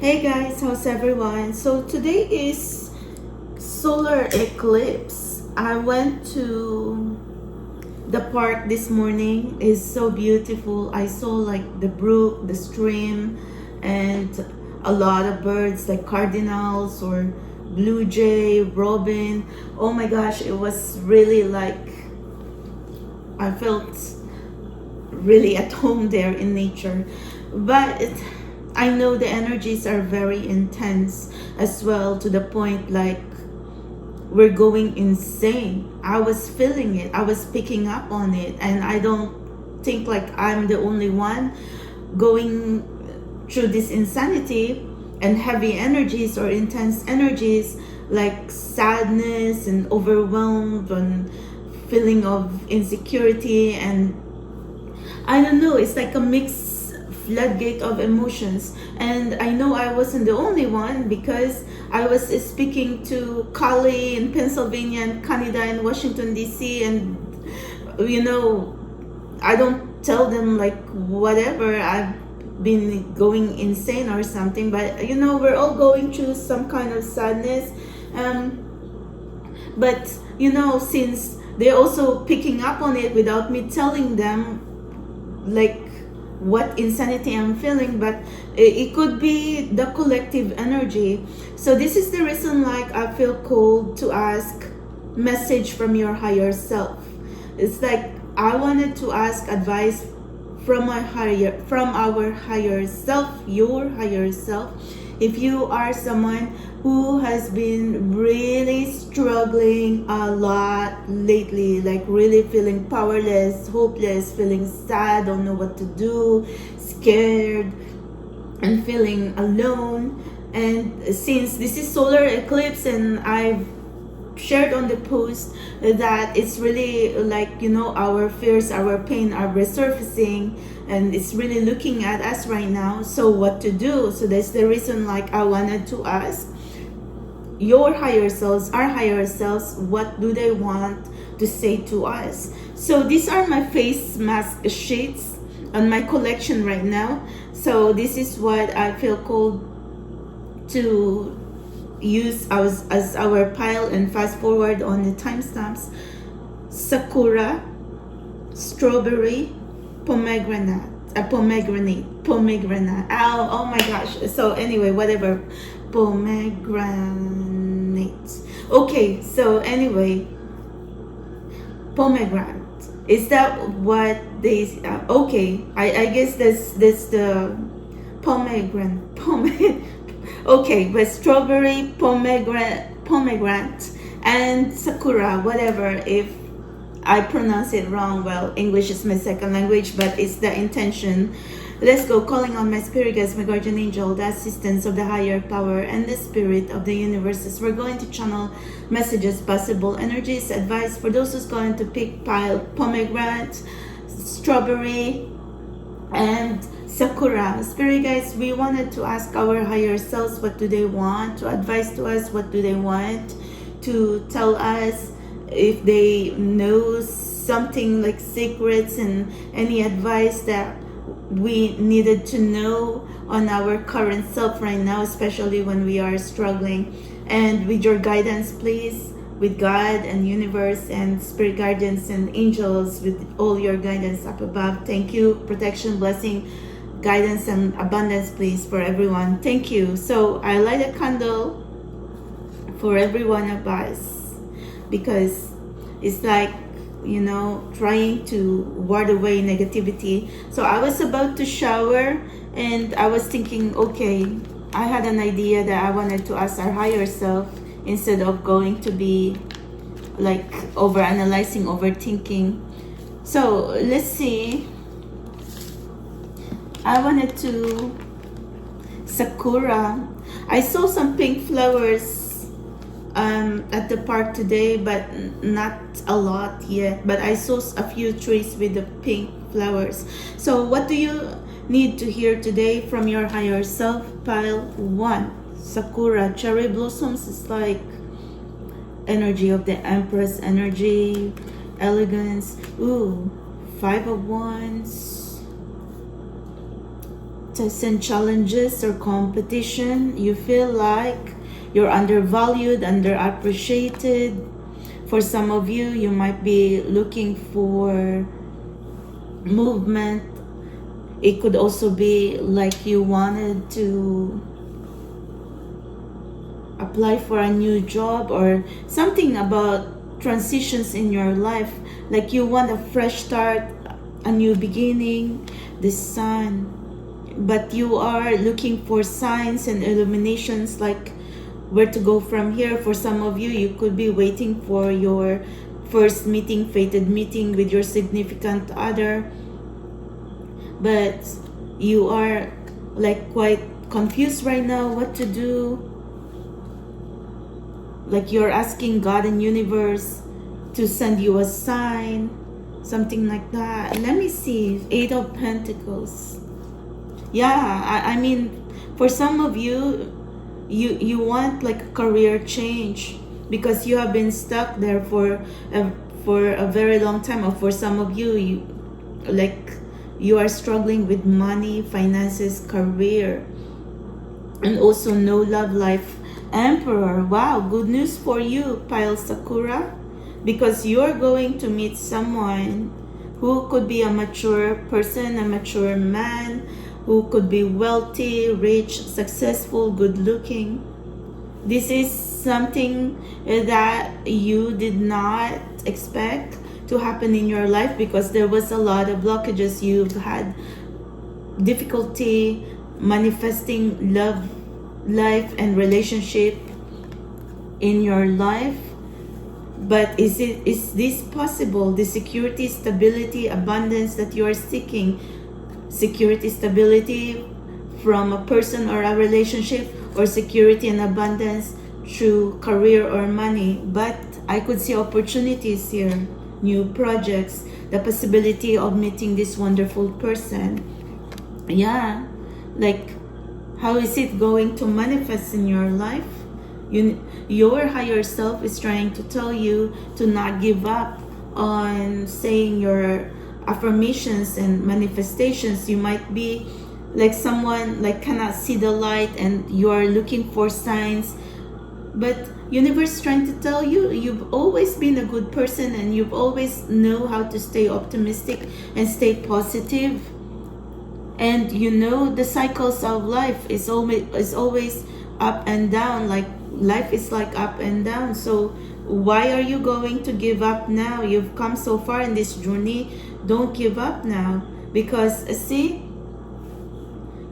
Hey guys, how's everyone? So today is solar eclipse. I went to the park this morning. It's so beautiful. I saw like the brook, the stream, and a lot of birds like cardinals or blue jay, robin. Oh my gosh, it was really like I felt really at home there in nature. But I know the energies are very intense as well, to the point like we're going insane. I was feeling it, I was picking up on it, and I don't think like I'm the only one going through this insanity and heavy energies or intense energies like sadness and overwhelmed and feeling of insecurity, and I don't know, it's like a mixed floodgate of emotions. And I know I wasn't the only one, because I was speaking to Kali in Pennsylvania and Canada and Washington DC, and you know, I don't tell them like whatever I've been going insane or something, but you know, we're all going through some kind of sadness. But you know, since they're also picking up on it without me telling them like what insanity I'm feeling, but it could be the collective energy. So this is the reason like I feel called to ask message from your higher self. It's like I wanted to ask advice from our higher self, your higher self. If you are someone who has been really struggling a lot lately, like really feeling powerless, hopeless, feeling sad, don't know what to do, scared, and feeling alone. And since this is solar eclipse, and I've shared on the post that it's really like, you know, our fears, our pain are resurfacing, and it's really looking at us right now. So what to do? So that's the reason like I wanted to ask your higher selves, our higher selves, what do they want to say to us? So these are my face mask sheets on my collection right now. So this is what I feel called to use as our pile, and fast forward on the timestamps. Sakura, strawberry, pomegranate. Oh my gosh. So anyway, whatever. Pomegranate. Okay, so anyway, pomegranate. Is that what they okay, I guess that's the pomegranate. Okay, but strawberry, pomegranate, and sakura, whatever. If I pronounce it wrong, well, English is my second language, but it's the intention. Let's go. Calling on my spirit guides, my guardian angel, the assistance of the higher power, and the spirit of the universes. We're going to channel messages, possible energies, advice for those who's going to pick pile, pomegranate, strawberry, and sakura. Spirit guides, we wanted to ask our higher selves, what do they want to advise to us? What do they want to tell us? If they know something like secrets and any advice that we needed to know on our current self right now, especially when we are struggling. And with your guidance, please, with God and universe and spirit guardians and angels, with all your guidance up above. Thank you. Protection, blessing, guidance, and abundance, please, for everyone. Thank you. So I light a candle for every one of us, because it's like, you know, trying to ward away negativity. So I was about to shower, and I was thinking, okay, I had an idea that I wanted to ask our higher self, instead of going to be like over-analyzing, overthinking. So let's see. I wanted to sakura. I saw some pink flowers at the park today, but not a lot yet. But I saw a few trees with the pink flowers. So what do you need to hear today from your higher self? Pile 1, sakura, cherry blossoms. Is like energy of the Empress, energy, elegance. Ooh, 5 of Wands, tests and challenges or competition. You feel like you're undervalued, underappreciated. For some of you, you might be looking for movement. It could also be like you wanted to apply for a new job or something about transitions in your life. Like you want a fresh start, a new beginning, the sun. But you are looking for signs and illuminations like where to go from here. For some of you, you could be waiting for your first meeting, fated meeting with your significant other. But you are like quite confused right now what to do. Like you're asking God and universe to send you a sign, something like that. Let me see, 8 of Pentacles. Yeah, I mean, for some of you, you want like a career change because you have been stuck there for a very long time. Or for some of you, you are struggling with money, finances, career, and also no love life. Emperor, wow, good news for you, Pile Sakura, because you're going to meet someone who could be a mature person, a mature man, who could be wealthy, rich, successful, good looking. This is something that you did not expect to happen in your life because there was a lot of blockages. You've had difficulty manifesting love life and relationship in your life. But is this possible? The security, stability, abundance that you are seeking, security, stability from a person or a relationship, or security and abundance through career or money. But I could see opportunities here, new projects, the possibility of meeting this wonderful person. Yeah, like how is it going to manifest in your life? Your higher self is trying to tell you to not give up on saying your affirmations and manifestations. You might be like someone like cannot see the light and you are looking for signs, but universe is trying to tell you you've always been a good person and you've always know how to stay optimistic and stay positive. And you know the cycles of life is always up and down. Like life is like up and down. So why are you going to give up now? You've come so far in this journey. Don't give up now, because see,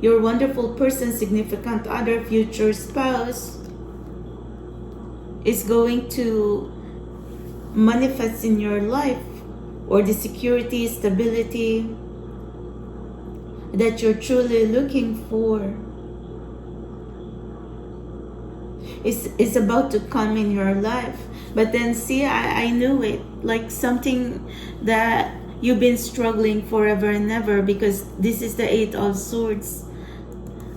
your wonderful person, significant other, future spouse is going to manifest in your life, or the security, stability that you're truly looking for is about to come in your life. But then see, I knew it, like something that you've been struggling forever and ever, because this is the 8 of Swords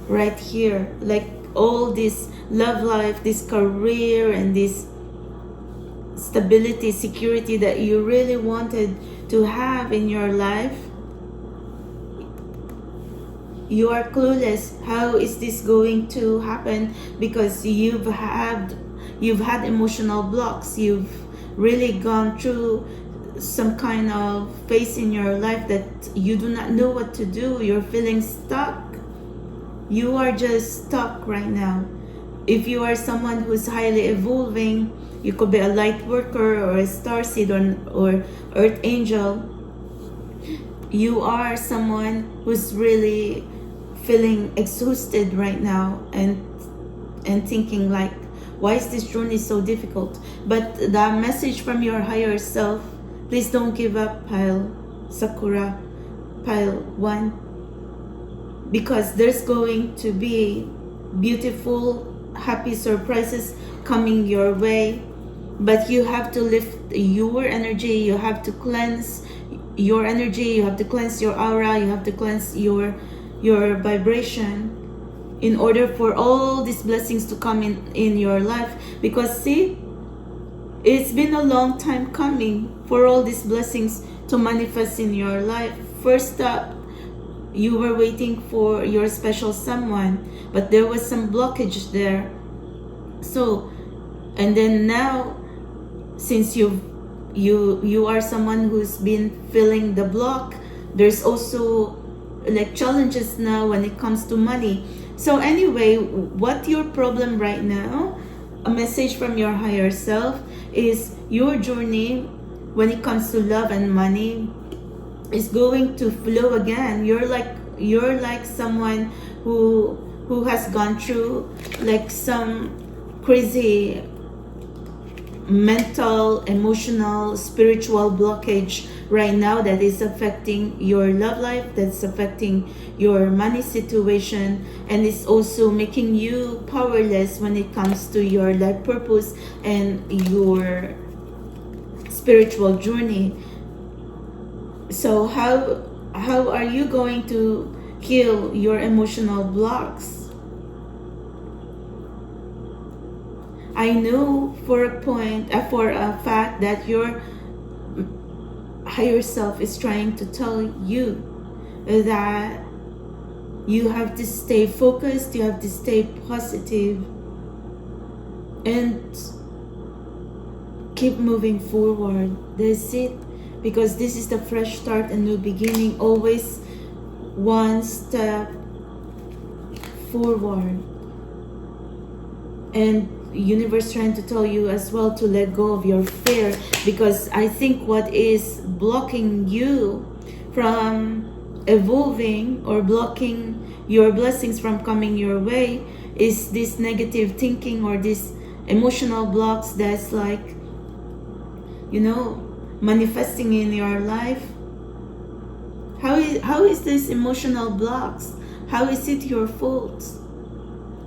right here. Like all this love life, this career, and this stability, security that you really wanted to have in your life. You are clueless. How is this going to happen? Because you've had emotional blocks. You've really gone through some kind of phase in your life that you do not know what to do. You're feeling stuck. You are just stuck right now. If you are someone who's highly evolving, you could be a light worker or a starseed or earth angel. You are someone who's really feeling exhausted right now and thinking like, why is this journey so difficult? But the message from your higher self, please don't give up, Pile Sakura, Pile 1, because there's going to be beautiful, happy surprises coming your way. But you have to lift your energy. You have to cleanse your energy. You have to cleanse your aura. You have to cleanse your vibration in order for all these blessings to come in your life. Because see, it's been a long time coming for all these blessings to manifest in your life. First up, you were waiting for your special someone, but there was some blockage there. So, and then now, since you are someone who's been feeling the block, there's also like challenges now when it comes to money. So anyway, what your problem right now, a message from your higher self, is your journey when it comes to love and money is going to flow again. You're like someone who has gone through like some crazy mental, emotional, spiritual blockage right now that is affecting your love life, that's affecting your money situation, and it's also making you powerless when it comes to your life purpose and your spiritual journey. So how are you going to heal your emotional blocks? I know for a fact that your higher self is trying to tell you that you have to stay focused, you have to stay positive, and keep moving forward. That's it. Because this is the fresh start and new beginning. Always one step forward. And universe trying to tell you as well to let go of your fear, because I think what is blocking you from evolving or blocking your blessings from coming your way is this negative thinking or this emotional blocks that's like, you know, manifesting in your life. How is this emotional blocks? How is it your fault?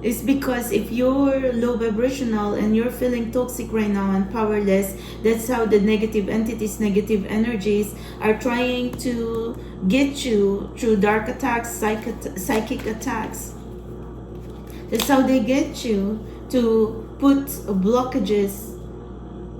It's because if you're low vibrational and you're feeling toxic right now and powerless, that's how the negative entities, negative energies are trying to get you through dark attacks, psychic attacks. That's how they get you to put blockages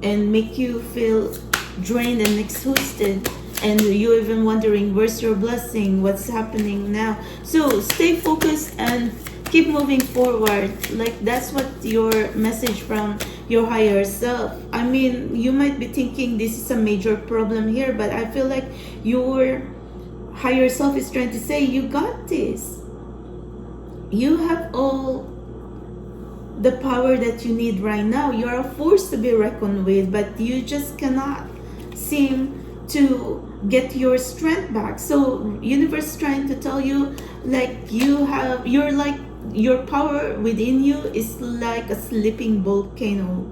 and make you feel drained and exhausted, and you even wondering where's your blessing, what's happening now. So stay focused and keep moving forward. Like that's what your message from your higher self. I mean, you might be thinking this is a major problem here, but I feel like your higher self is trying to say you got this. You have all the power that you need right now. You're a force to be reckoned with, but you just cannot seem to get your strength back. So universe is trying to tell you like you're like, your power within you is like a sleeping volcano.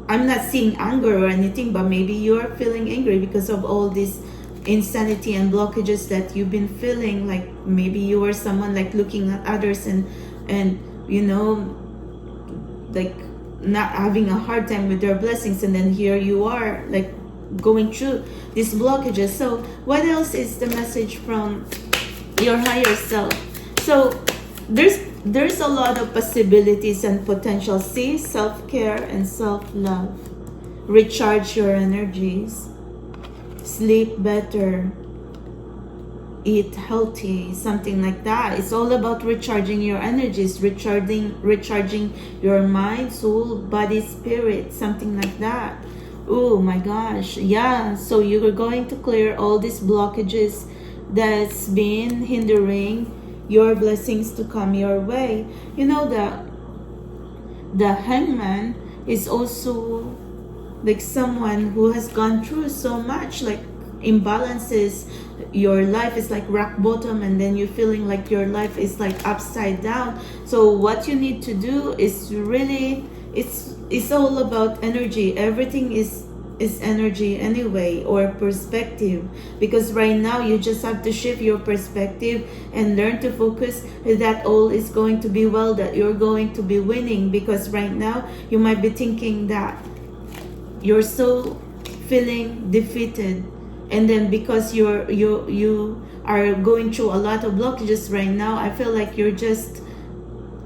I'm not seeing anger or anything, but maybe you're feeling angry because of all this insanity and blockages that you've been feeling. Like maybe you were someone like looking at others and you know, like not having a hard time with their blessings, and then here you are like going through these blockages. So what else is the message from your higher self? So there's a lot of possibilities and potential. See, self-care and self-love. Recharge your energies. Sleep better. Eat healthy, something like that. It's all about recharging your energies, recharging your mind, soul, body, spirit, something like that. Oh my gosh, yeah. So you're going to clear all these blockages that's been hindering your blessings to come your way. You know that the hangman is also like someone who has gone through so much, like imbalances. Your life is like rock bottom, and then you're feeling like your life is like upside down. So what you need to do is really, it's all about energy. Everything is energy anyway, or perspective, because right now you just have to shift your perspective and learn to focus that all is going to be well, that you're going to be winning. Because right now you might be thinking that you're so feeling defeated, and then because you are going through a lot of blockages right now, I feel like you're just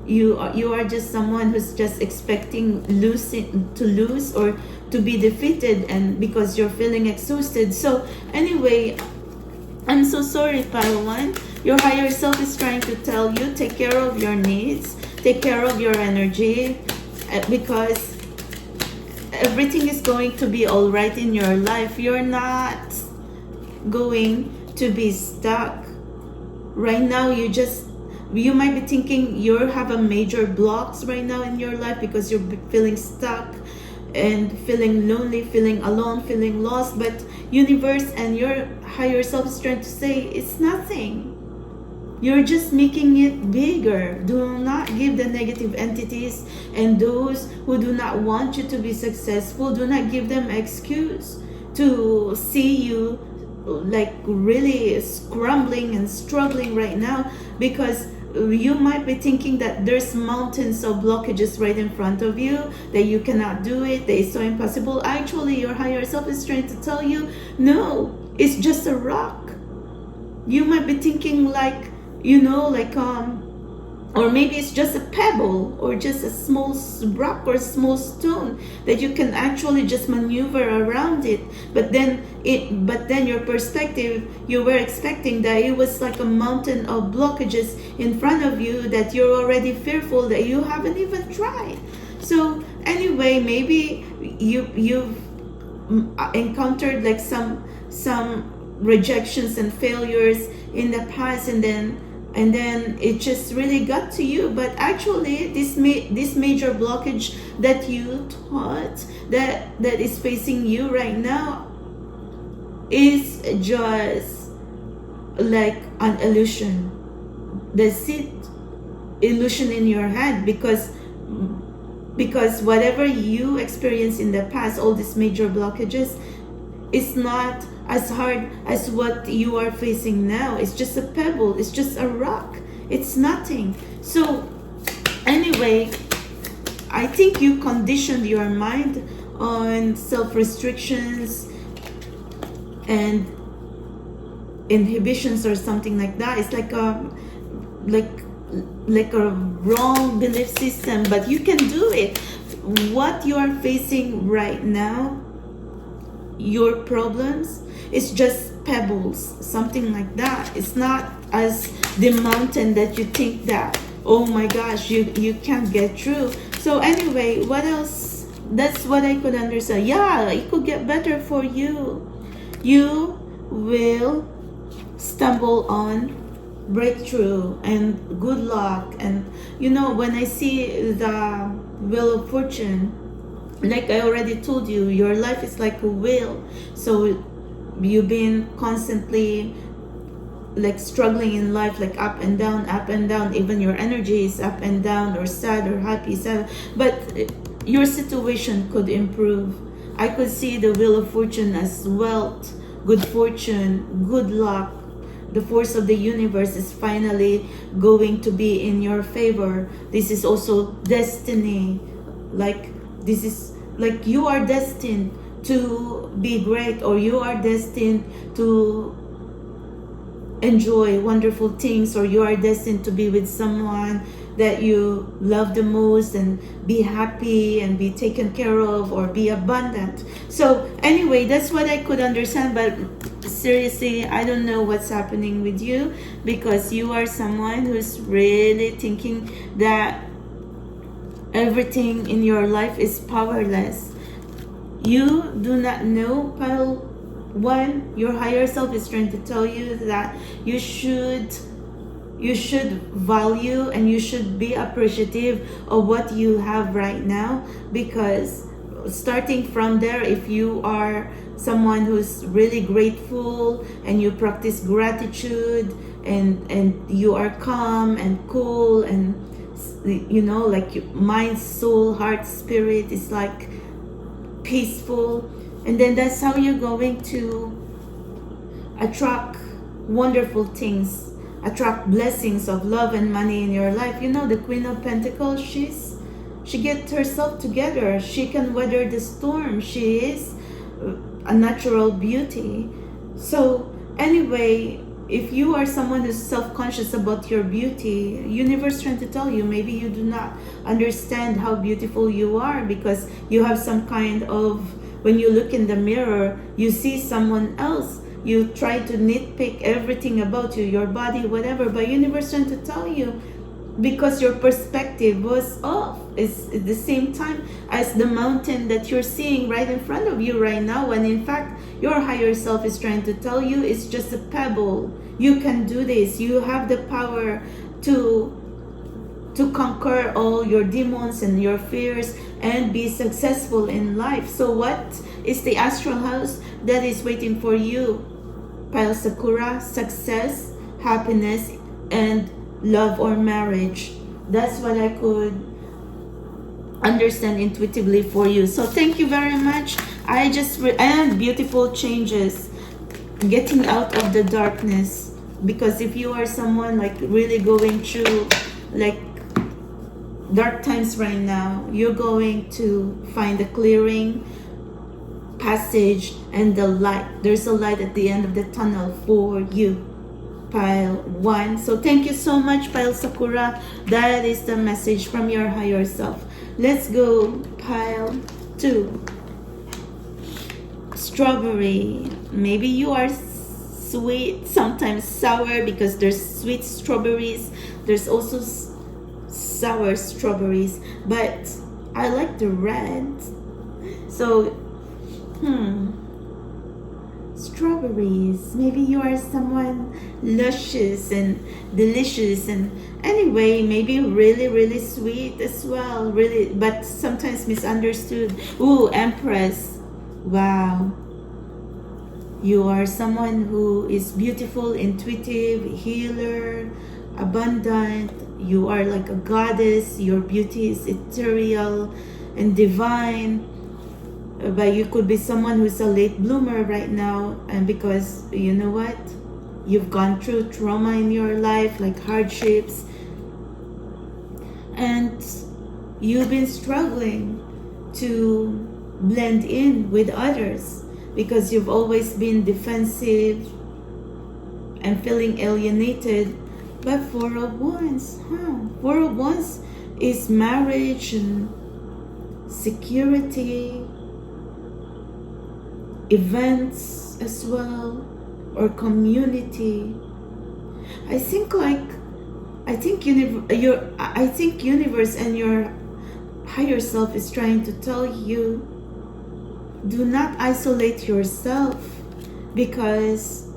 you are just someone who's just expecting to lose or to be defeated, and because you're feeling exhausted. So anyway, I'm so sorry, Pile 1, Your higher self is trying to tell you, take care of your needs, take care of your energy, because everything is going to be all right in your life. You're not going to be stuck. Right now, you might be thinking you have a major blocks right now in your life because you're feeling stuck and feeling lonely, feeling alone, feeling lost. But universe and your higher self is trying to say it's nothing. You're just making it bigger. Do not give the negative entities and those who do not want you to be successful, do not give them excuse to see you like really scrambling and struggling right now, because you might be thinking that there's mountains of blockages right in front of you, that you cannot do it, that it's so impossible. Actually, your higher self is trying to tell you, no, it's just a rock. You might be thinking like, or maybe it's just a pebble or just a small rock or small stone that you can actually just maneuver around it. But then your perspective, you were expecting that it was like a mountain of blockages in front of you, that you're already fearful, that you haven't even tried. So anyway, maybe you've encountered like some rejections and failures in the past, and then it just really got to you. But actually this major blockage that you thought that is facing you right now is just like an illusion. That's it, illusion in your head, because whatever you experienced in the past, all these major blockages, is not as hard as what you are facing now. It's just a pebble, it's just a rock, it's nothing. So anyway, I think you conditioned your mind on self-restrictions and inhibitions or something like that. It's like a wrong belief system, but you can do it. What you are facing right now, your problems, it's just pebbles, something like that. It's not as the mountain that you think that, oh my gosh, you can't get through. So anyway, what else? That's what I could understand. Yeah, it could get better for you. You will stumble on breakthrough and good luck. And when I see the Wheel of Fortune, like I already told you, your life is like a wheel. So you've been constantly like struggling in life, like up and down, up and down. Even your energy is up and down, or sad or happy, sad. But your situation could improve. I could see the Wheel of Fortune as wealth, good fortune, good luck. The force of the universe is finally going to be in your favor. This is also destiny. Like this is like you are destined to be great, or you are destined to enjoy wonderful things, or you are destined to be with someone that you love the most and be happy and be taken care of, or be abundant. So anyway, that's what I could understand. But seriously, I don't know what's happening with you, because you are someone who's really thinking that everything in your life is powerless. You do not know, Pile 1, your higher self is trying to tell you that you should value and you should be appreciative of what you have right now, because starting from there, if you are someone who's really grateful and you practice gratitude and you are calm and cool, and like your mind, soul, heart, spirit is like peaceful, and then that's how you're going to attract wonderful things, attract blessings of love and money in your life. The Queen of Pentacles, she gets herself together. She can weather the storm. She is a natural beauty. So anyway, if you are someone who's self-conscious about your beauty, universe trying to tell you, maybe you do not understand how beautiful you are, because you have some kind of, when you look in the mirror, you see someone else you try to nitpick everything about you, your body, whatever, but universe trying to tell you, because your perspective was off. It's at the same time as the mountain that you're seeing right in front of you right now, when in fact your higher self is trying to tell you it's just a pebble. You can do this. You have the power to conquer all your demons and your fears and be successful in life. So what is the astral house that is waiting for you, Pile Sakura? Success, happiness, and love or marriage. That's what I could understand intuitively for you. So thank you very much. I just and beautiful changes, getting out of the darkness, because if you are someone like really going through like dark times right now, you're going to find a clearing passage and the light. There's a light at the end of the tunnel for you, Pile 1. So thank you so much, Pile Sakura. That is the message from your higher self. Let's go, Pile 2. Strawberry. Maybe you are sweet, sometimes sour, because there's sweet strawberries. There's also sour strawberries, but I like the red. So strawberries. Maybe you are someone luscious and delicious, and anyway, maybe really sweet as well, really, but sometimes misunderstood. Ooh, Empress. Wow, you are someone who is beautiful, intuitive, healer, abundant. You are like a goddess. Your beauty is ethereal and divine. But you could be someone who's a late bloomer right now, and because you know what, you've gone through trauma in your life, like hardships, and you've been struggling to blend in with others because you've always been defensive and feeling alienated. But Four of Wands, Four of Wands is marriage and security, events as well, or community. I think universe and your higher self is trying to tell you, do not isolate yourself, because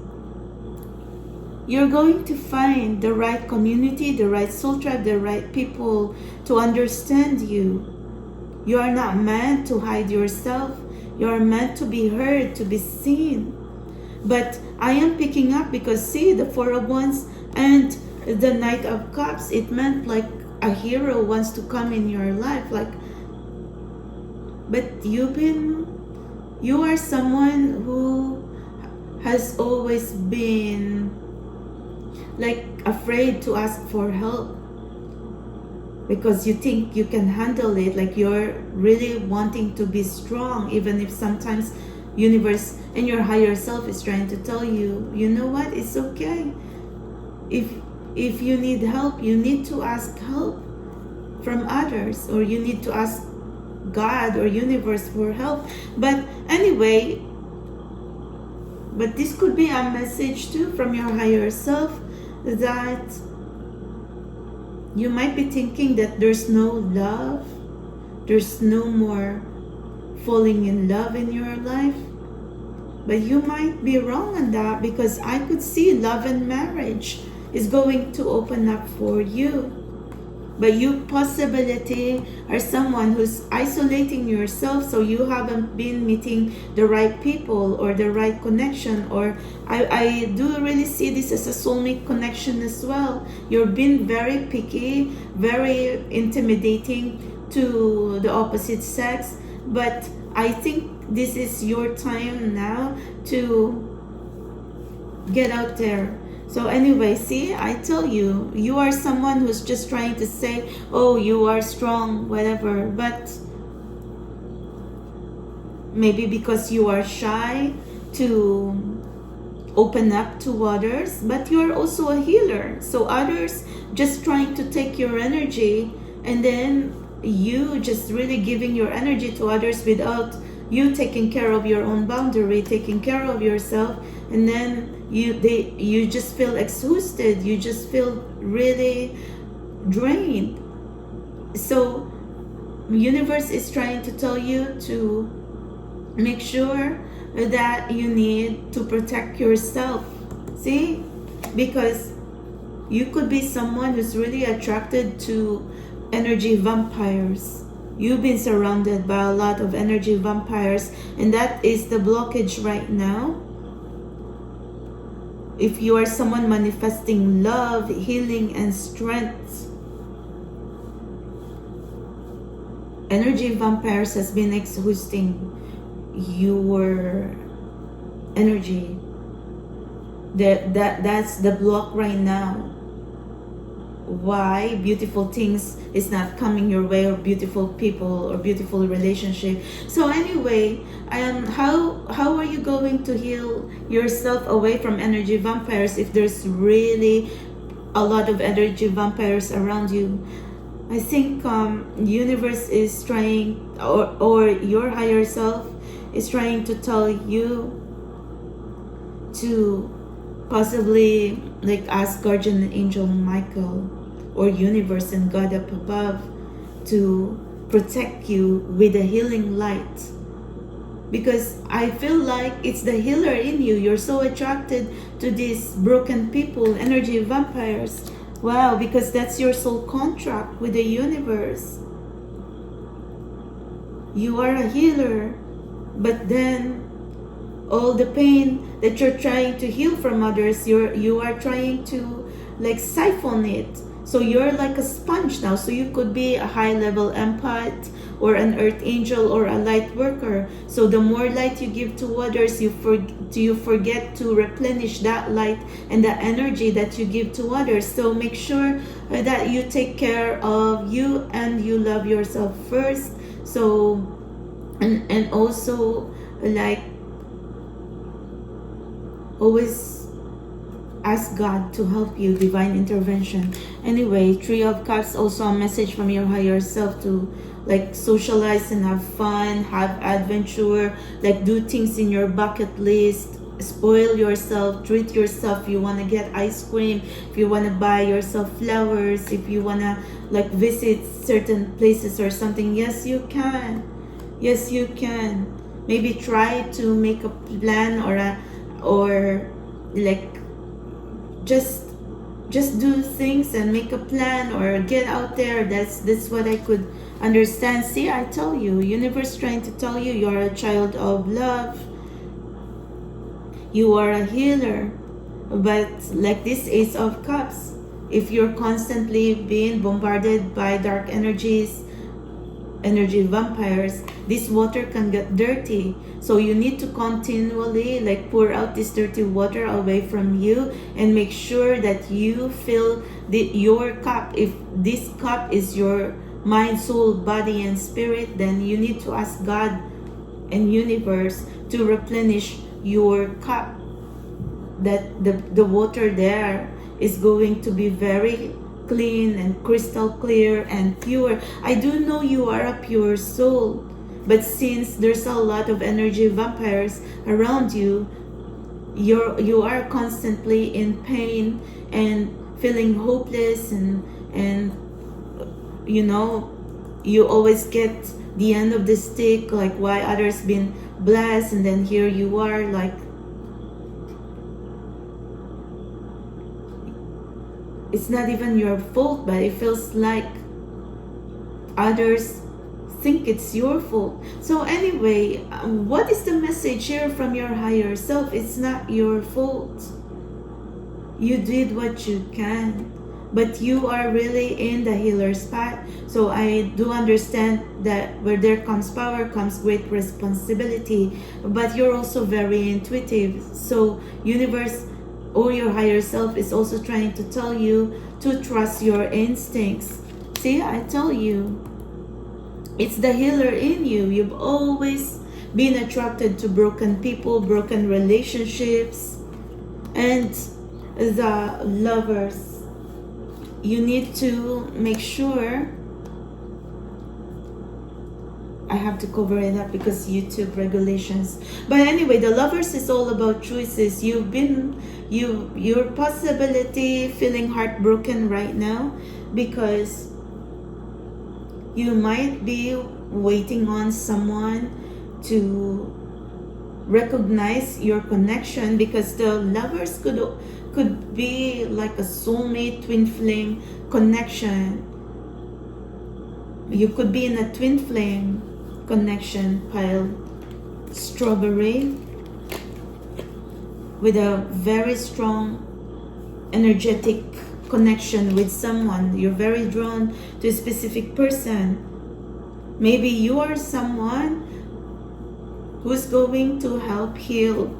you're going to find the right community, the right soul tribe, the right people to understand you. You are not meant to hide yourself. You are meant to be heard, to be seen. But I am picking up, because see, the Four of Wands and the Knight of Cups, it meant like a hero wants to come in your life, like, but you are someone who has always been like afraid to ask for help, because you think you can handle it, like you're really wanting to be strong, even if sometimes universe and your higher self is trying to tell you, you know what, it's okay. If you need help, you need to ask help from others, or you need to ask God or universe for help. But anyway, but this could be a message too from your higher self, that you might be thinking that there's no love, there's no more falling in love in your life. But you might be wrong on that, because I could see love and marriage is going to open up for you. But you possibility are someone who's isolating yourself, so you haven't been meeting the right people or the right connection. Or I do really see this as a soulmate connection as well. You're being very picky, very intimidating to the opposite sex. But I think this is your time now to get out there. So anyway, see, I tell you, you are someone who's just trying to say, oh, you are strong, whatever. But maybe because you are shy to open up to others, but you are also a healer. So others just trying to take your energy, and then you just really giving your energy to others without you taking care of your own boundary, taking care of yourself, and then you just feel exhausted, you just feel really drained. So universe is trying to tell you to make sure that you need to protect yourself. See, because you could be someone who's really attracted to energy vampires. You've been surrounded by a lot of energy vampires, and that is the blockage right now. If you are someone manifesting love, healing, and strength, energy vampires has been exhausting your energy. That's the block right now. Why beautiful things is not coming your way, or beautiful people, or beautiful relationship. So anyway, how are you going to heal yourself away from energy vampires if there's really a lot of energy vampires around you? I think universe is trying, or your higher self is trying to tell you to possibly like ask guardian angel Michael or universe and God up above to protect you with a healing light, because I feel like it's the healer in you. You're so attracted to these broken people, energy vampires. Wow, because that's your soul contract with the universe. You are a healer, but then all the pain that you're trying to heal from others, you are trying to like siphon it. So you're like a sponge now. So you could be a high level empath, or an earth angel, or a light worker. So the more light you give to others, you forget to replenish that light and the energy that you give to others. So make sure that you take care of you and you love yourself first. So and also like always ask God to help you, divine intervention. Anyway, Three of Cups, also a message from your higher self to like socialize and have fun, have adventure, like do things in your bucket list, spoil yourself, treat yourself. If you want to get ice cream, if you want to buy yourself flowers, if you want to like visit certain places or something, yes you can. Yes you can. Maybe try to make a plan, or like just do things and make a plan, or get out there. That's what I could understand. See, I tell you, universe trying to tell you, you are a child of love, you are a healer. But like this Ace of Cups, if you're constantly being bombarded by dark energies, energy vampires, this water can get dirty. So you need to continually like pour out this dirty water away from you, and make sure that you fill your cup. If this cup is your mind, soul, body, and spirit, then you need to ask God and universe to replenish your cup, that the water there is going to be very clean and crystal clear and pure. I do know you are a pure soul, but since there's a lot of energy vampires around you, you are constantly in pain and feeling hopeless, and you know, you always get the end of the stick, like why others been blessed, and then here you are like it's not even your fault, but it feels like others think it's your fault. So anyway, what is the message here from your higher self? It's not your fault. You did what you can, but you are really in the healer's path. So I do understand that where there comes power comes great responsibility, but you're also very intuitive. So universe or your higher self is also trying to tell you to trust your instincts. See, I tell you, it's the healer in you. You've always been attracted to broken people, broken relationships, and the lovers. You need to make sure I have to cover it up because YouTube regulations. But anyway, the Lovers is all about choices. Your possibility feeling heartbroken right now because you might be waiting on someone to recognize your connection, because the Lovers could be like a soulmate, twin flame connection. You could be in a twin flame connection pile. Strawberry with a very strong energetic connection with someone. You're very drawn to a specific person. Maybe you are someone who's going to help heal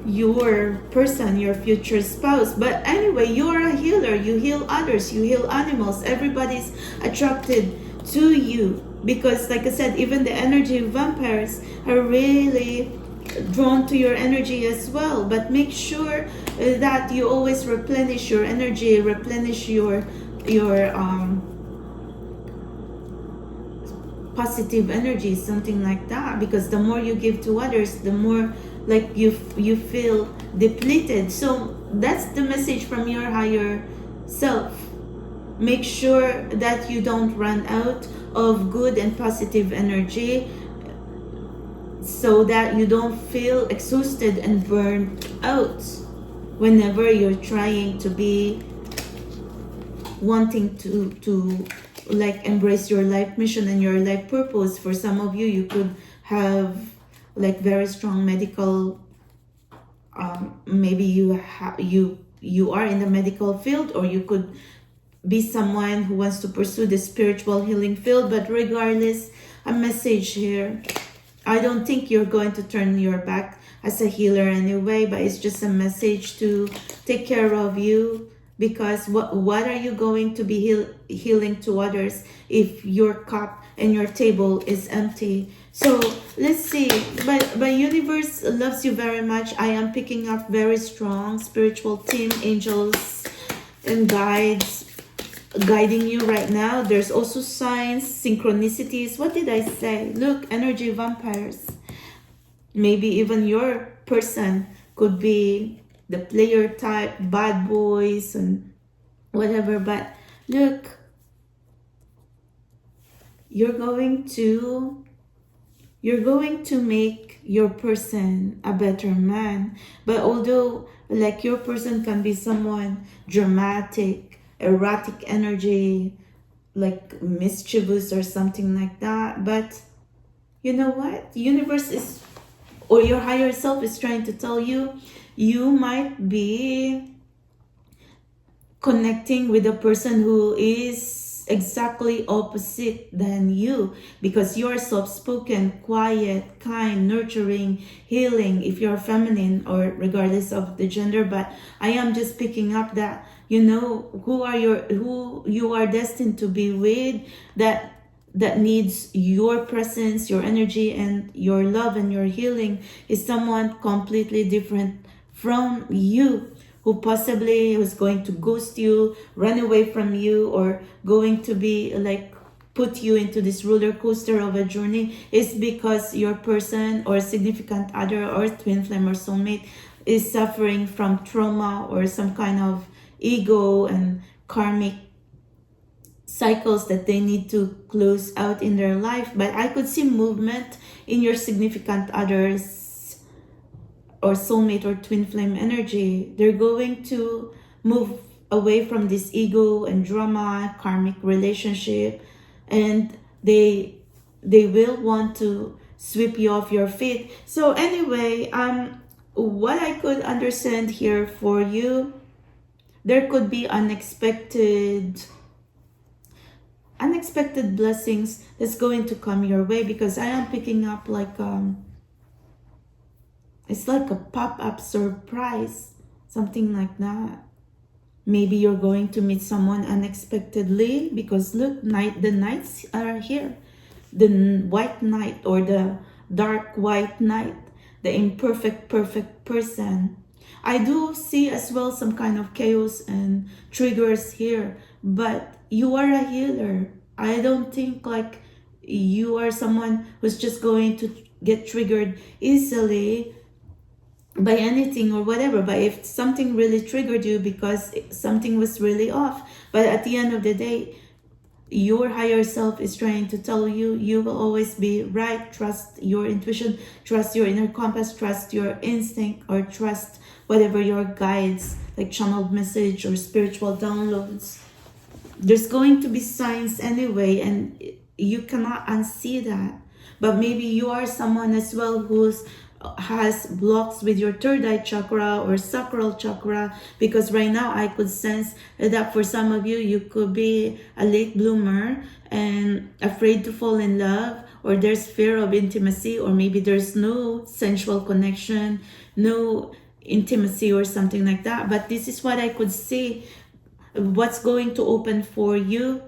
your person, your future spouse. But anyway, you are a healer. You heal others, you heal animals. Everybody's attracted to you because, like I said, even the energy vampires are really drawn to your energy as well. But make sure that you always replenish your energy, replenish your positive energy, something like that, because the more you give to others, the more like you feel depleted. So that's the message from your higher self. Make sure that you don't run out of good and positive energy, so that you don't feel exhausted and burned out whenever you're trying to be wanting to like embrace your life mission and your life purpose. For some of you, you could have like very strong medical, maybe you are in the medical field, or you could be someone who wants to pursue the spiritual healing field. But regardless, a message here, I don't think you're going to turn your back as a healer anyway, but it's just a message to take care of you, because what are you going to be healing to others if your cup and your table is empty? So let's see. But universe loves you very much. I am picking up very strong spiritual team, angels and guides guiding you right now. There's also signs, synchronicities. What did I say? Look, energy vampires. Maybe even your person could be the player type, bad boys and whatever. But look, you're going to make your person a better man. But although like your person can be someone dramatic, erratic energy, like mischievous or something like that, but you know what, the universe is, or your higher self is trying to tell you, you might be connecting with a person who is exactly opposite than you, because you're soft-spoken, quiet, kind, nurturing, healing if you're feminine, or regardless of the gender. But I am just picking up that, you know, who you are destined to be with, that needs your presence, your energy, and your love and your healing, is someone completely different from you, who possibly was going to ghost you, run away from you, or going to be like put you into this roller coaster of a journey, is because your person or significant other or twin flame or soulmate is suffering from trauma or some kind of ego and karmic cycles that they need to close out in their life. But I could see movement in your significant others or soulmate or twin flame energy. They're going to move away from this ego and drama, karmic relationship, and they will want to sweep you off your feet. So anyway, what I could understand here for you, there could be unexpected blessings that's going to come your way, because I am picking up like it's like a pop-up surprise, something like that. Maybe you're going to meet someone unexpectedly, because look, the knights are here. The white knight, or the dark white knight, the imperfect perfect person. I do see as well some kind of chaos and triggers here, but you are a healer. I don't think like you are someone who's just going to get triggered easily by anything or whatever. But if something really triggered you because something was really off, but at the end of the day, your higher self is trying to tell you, you will always be right. Trust your intuition, trust your inner compass, trust your instinct, or trust whatever your guides, like channeled message or spiritual downloads. There's going to be signs anyway, and you cannot unsee that. But maybe you are someone as well who's has blocks with your third eye chakra or sacral chakra, because right now I could sense that for some of you, you could be a late bloomer and afraid to fall in love, or there's fear of intimacy, or maybe there's no sensual connection, no intimacy or something like that. But this is what I could see. What's going to open for you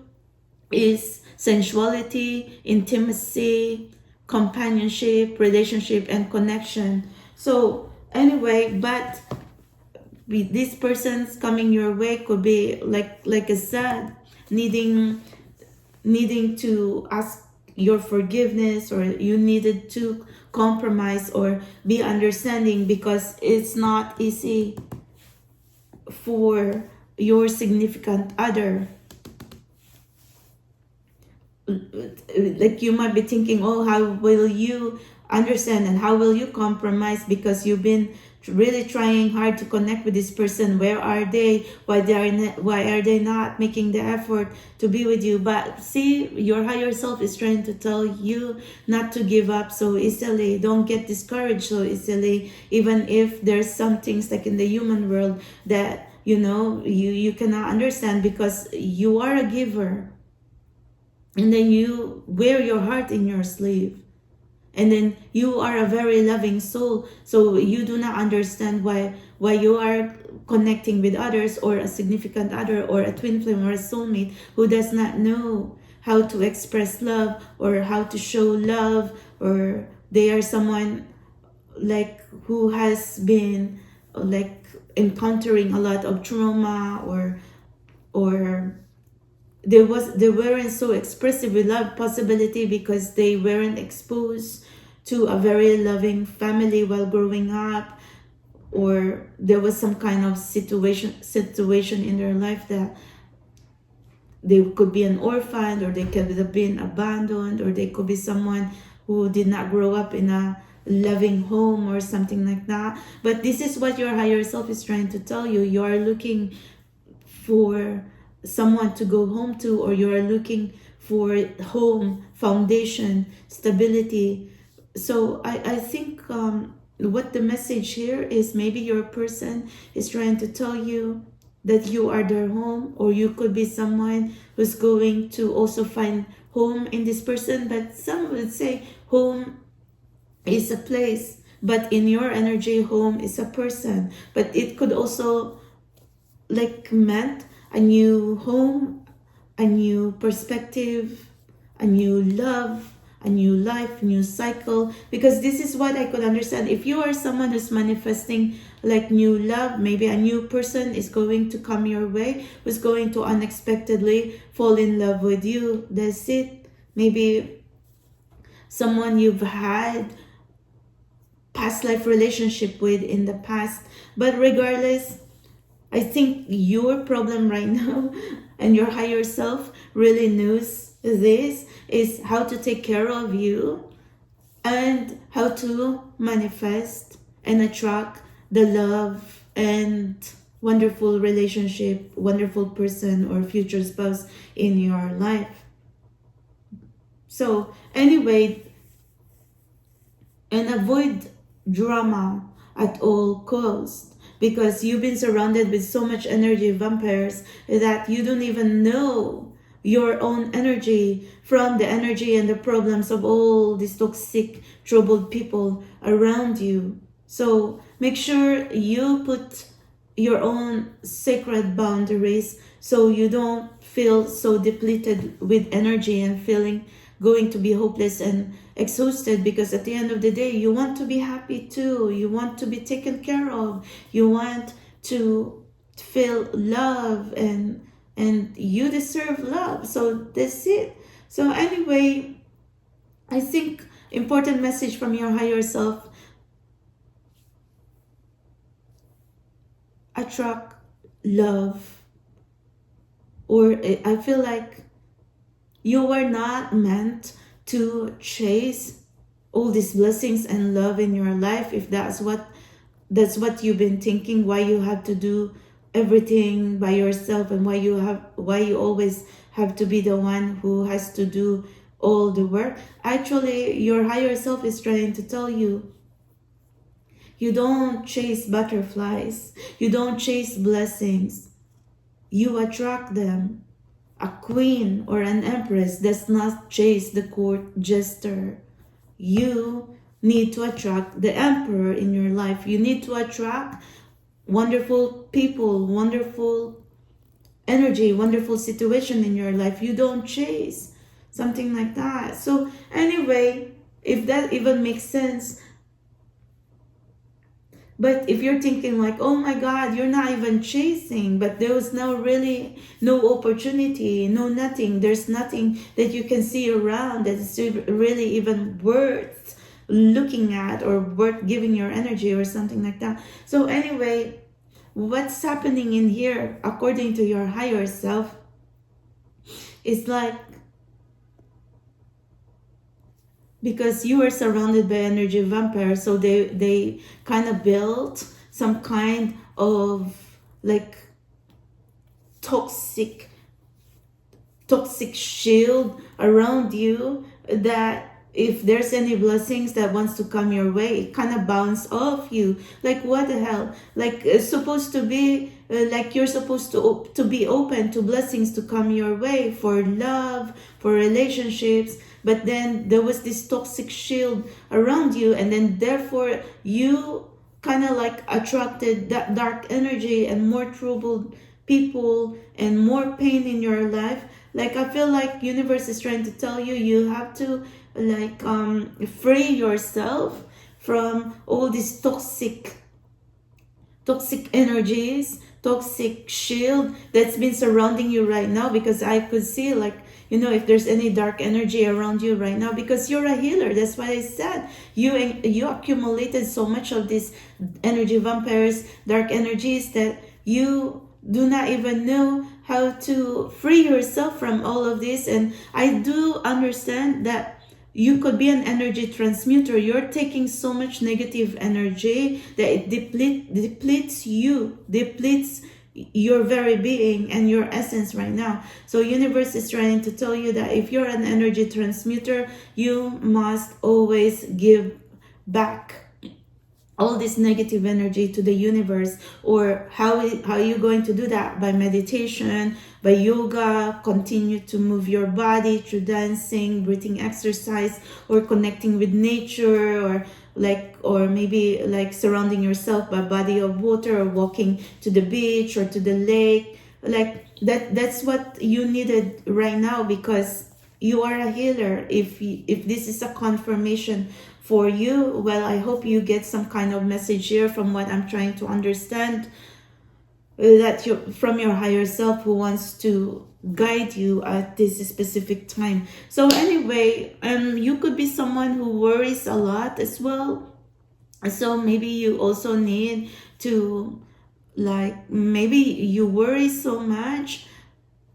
is sensuality, intimacy, companionship, relationship, and connection. So anyway, but this person's coming your way could be like I said, needing to ask your forgiveness, or you needed to compromise or be understanding, because it's not easy for your significant other. Like you might be thinking, oh, how will you understand and how will you compromise, because you've been really trying hard to connect with this person. Where are they? Why are they not making the effort to be with you? But see, your higher self is trying to tell you not to give up so easily. Don't get discouraged so easily, even if there's some things like in the human world that you cannot understand, because you are a giver. And then you wear your heart in your sleeve. And then you are a very loving soul. So you do not understand why you are connecting with others, or a significant other, or a twin flame, or a soulmate who does not know how to express love or how to show love, or they are someone like who has been like encountering a lot of trauma, or they weren't so expressive with love possibility because they weren't exposed to a very loving family while growing up, or there was some kind of situation in their life that they could be an orphan, or they could have been abandoned, or they could be someone who did not grow up in a loving home or something like that. But this is what your higher self is trying to tell you. You are looking for someone to go home to, or you are looking for home, foundation, stability. So I think what the message here is, maybe your person is trying to tell you that you are their home, or you could be someone who's going to also find home in this person. But some would say home is a place, but in your energy, home is a person. But it could also like meant a new home, a new perspective, a new love, a new life, new cycle. Because this is what I could understand. If you are someone who's manifesting like new love, maybe a new person is going to come your way, who's going to unexpectedly fall in love with you. That's it. Maybe someone you've had past life relationship with in the past. But regardless, I think your problem right now, and your higher self really knows this, is how to take care of you and how to manifest and attract the love and wonderful relationship, wonderful person or future spouse in your life. So anyway, and avoid drama at all costs, because you've been surrounded with so much energy vampires that you don't even know your own energy from the energy and the problems of all these toxic, troubled people around you. So make sure you put your own sacred boundaries so you don't feel so depleted with energy and going to be hopeless and exhausted, because at the end of the day, you want to be happy too. You want to be taken care of. You want to feel love, and you deserve love. So that's it. So anyway, I think important message from your higher self: attract love. Or I feel like you were not meant to chase all these blessings and love in your life. If that's what you've been thinking, why you have to do everything by yourself, and why you always have to be the one who has to do all the work. Actually, your higher self is trying to tell you, you don't chase butterflies, you don't chase blessings, you attract them. A queen or an empress does not chase the court jester. You need to attract the emperor in your life. You need to attract wonderful people, wonderful energy, wonderful situation in your life. You don't chase something like that. So anyway, if that even makes sense. But if you're thinking like, oh my God, you're not even chasing, but there was no opportunity, no nothing, there's nothing that you can see around that is really even worth looking at or worth giving your energy or something like that. So anyway, what's happening in here, according to your higher self, is like, because you are surrounded by energy vampires, so they kind of built some kind of like toxic shield around you, that if there's any blessings that wants to come your way, it kind of bounce off you. Like, what the hell? Like, it's supposed to be like you're supposed to be open to blessings to come your way, for love, for relationships. But then there was this toxic shield around you, and then therefore you kind of like attracted that dark energy and more troubled people and more pain in your life. Like, I feel like universe is trying to tell you, you have to like free yourself from all these toxic energies, toxic shield that's been surrounding you right now. Because I could see, like, you know, if there's any dark energy around you right now, because you're a healer. That's why I said you accumulated so much of these energy vampires, dark energies, that you do not even know how to free yourself from all of this. And I do understand that you could be an energy transmuter. You're taking so much negative energy that it depletes your very being and your essence right now. So universe is trying to tell you that if you're an energy transmuter, you must always give back all this negative energy to the universe. Or how are you going to do that? By meditation, by yoga, continue to move your body through dancing, breathing exercise, or connecting with nature, or maybe like surrounding yourself by a body of water, or walking to the beach or to the lake. Like that's what you needed right now, because you are a healer. If this is a confirmation for you, well, I hope you get some kind of message here from what I'm trying to understand, that you from your higher self, who wants to guide you at this specific time. So anyway, you could be someone who worries a lot as well. So maybe you also need to, like, maybe you worry so much,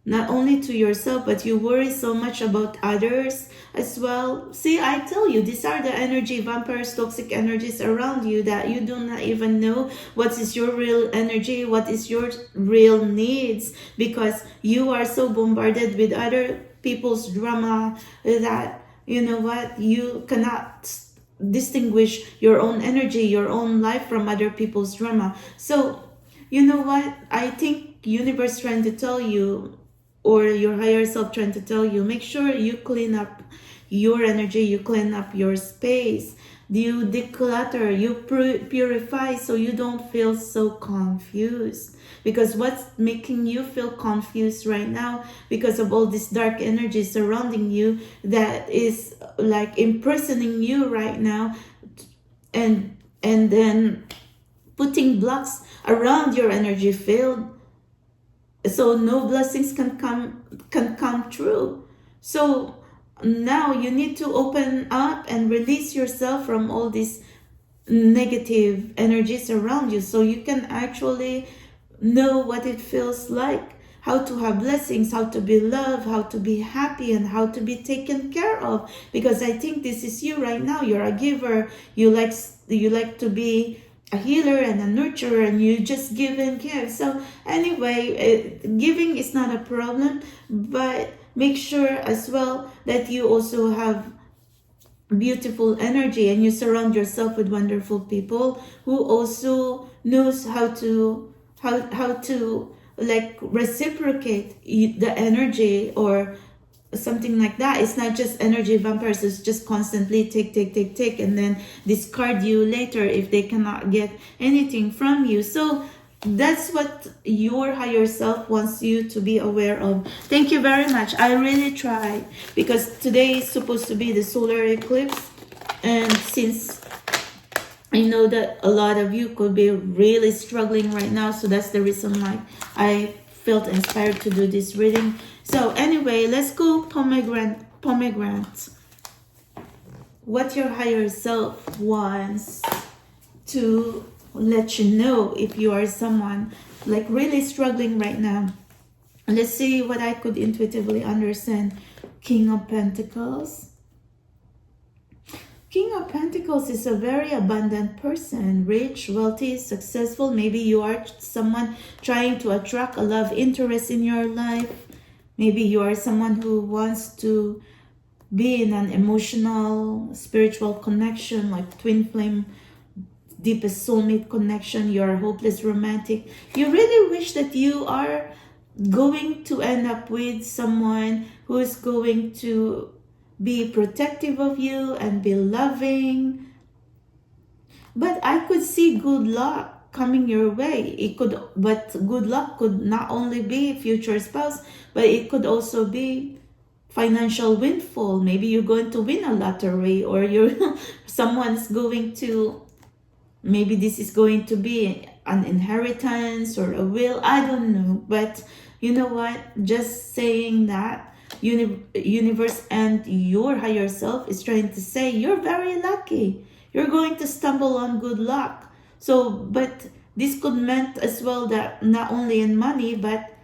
not only to yourself, but you worry so much about others as well. See, I tell you, these are the energy vampires, toxic energies around you, that you do not even know what is your real energy, what is your real needs, because you are so bombarded with other people's drama that, you know what, you cannot distinguish your own energy, your own life from other people's drama. So, you know what, I think universe trying to tell you, or your higher self trying to tell you, make sure you clean up your energy, you clean up your space, you declutter, you purify, so you don't feel so confused. Because what's making you feel confused right now, because of all this dark energy surrounding you, that is like imprisoning you right now, and then putting blocks around your energy field, so no blessings can come true. So now you need to open up and release yourself from all these negative energies around you, so you can actually know what it feels like, how to have blessings, how to be loved, how to be happy, and how to be taken care of. Because I think this is you right now. You're a giver. You like to be a healer and a nurturer, and you just give and give. So anyway, giving is not a problem, but make sure as well that you also have beautiful energy and you surround yourself with wonderful people who also knows how to like reciprocate the energy or something like that. It's not just energy vampires. It's just constantly take and then discard you later if they cannot get anything from you. So that's what your higher self wants you to be aware of. Thank you very much. I really tried, because today is supposed to be the solar eclipse, and since I know that a lot of you could be really struggling right now, so that's the reason why I felt inspired to do this reading. So anyway, let's go pomegranate. What your higher self wants to let you know if you are someone like really struggling right now. Let's see what I could intuitively understand. King of Pentacles. King of Pentacles is a very abundant person, rich, wealthy, successful. Maybe you are someone trying to attract a love interest in your life. Maybe you are someone who wants to be in an emotional, spiritual connection, like twin flame, deepest soulmate connection. You're hopeless romantic. You really wish that you are going to end up with someone who is going to be protective of you and be loving. But I could see good luck coming your way. But good luck could not only be future spouse, but it could also be financial windfall. Maybe you're going to win a lottery, or someone's going to, maybe this is going to be an inheritance or a will. I don't know. But you know what? Just saying that, universe and your higher self is trying to say you're very lucky. You're going to stumble on good luck. So, but this could mean as well that not only in money, but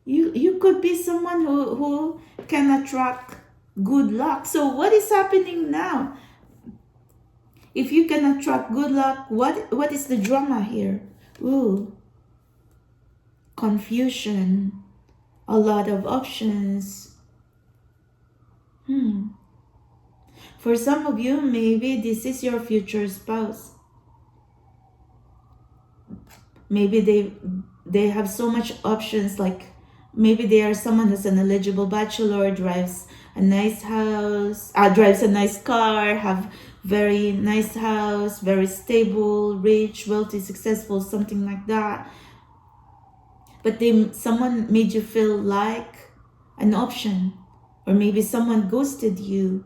you could be someone who can attract good luck. So what is happening now? If you can attract good luck, what is the drama here? Ooh, confusion, a lot of options. For some of you, maybe this is your future spouse. Maybe they have so much options, like maybe they are someone who's an eligible bachelor, drives a nice house, drives a nice car, have very nice house, very stable, rich, wealthy, successful, something like that. But someone made you feel like an option, or maybe someone ghosted you.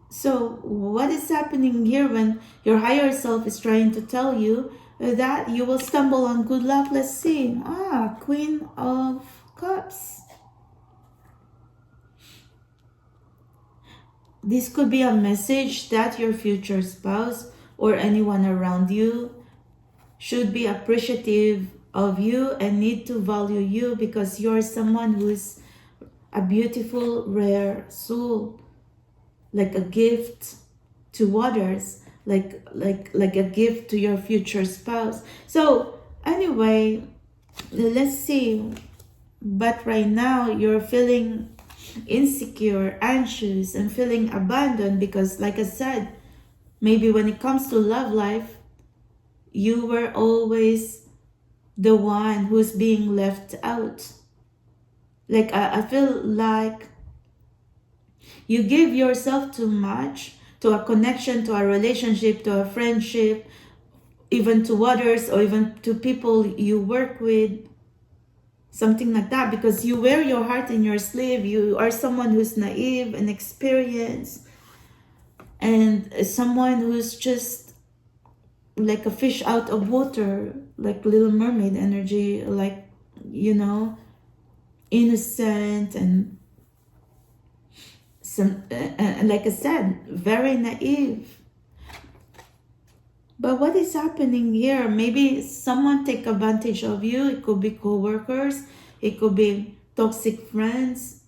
So what is happening here when your higher self is trying to tell you that you will stumble on good luck? Let's see. Queen of Cups. This could be a message that your future spouse or anyone around you should be appreciative of you and need to value you, because you're someone who is a beautiful, rare soul, like a gift to others, like a gift to your future spouse. So anyway, let's see. But right now you're feeling insecure, anxious, and feeling abandoned, because like I said, maybe when it comes to love life, you were always the one who's being left out. Like I feel like you give yourself too much to a connection, to a relationship, to a friendship, even to others, or even to people you work with, something like that, because you wear your heart in your sleeve. You are someone who's naive and experienced, and someone who's just like a fish out of water, like Little Mermaid energy, like, you know, innocent and some, like I said, very naive. But what is happening here? Maybe someone take advantage of you. It could be co-workers. It could be toxic friends.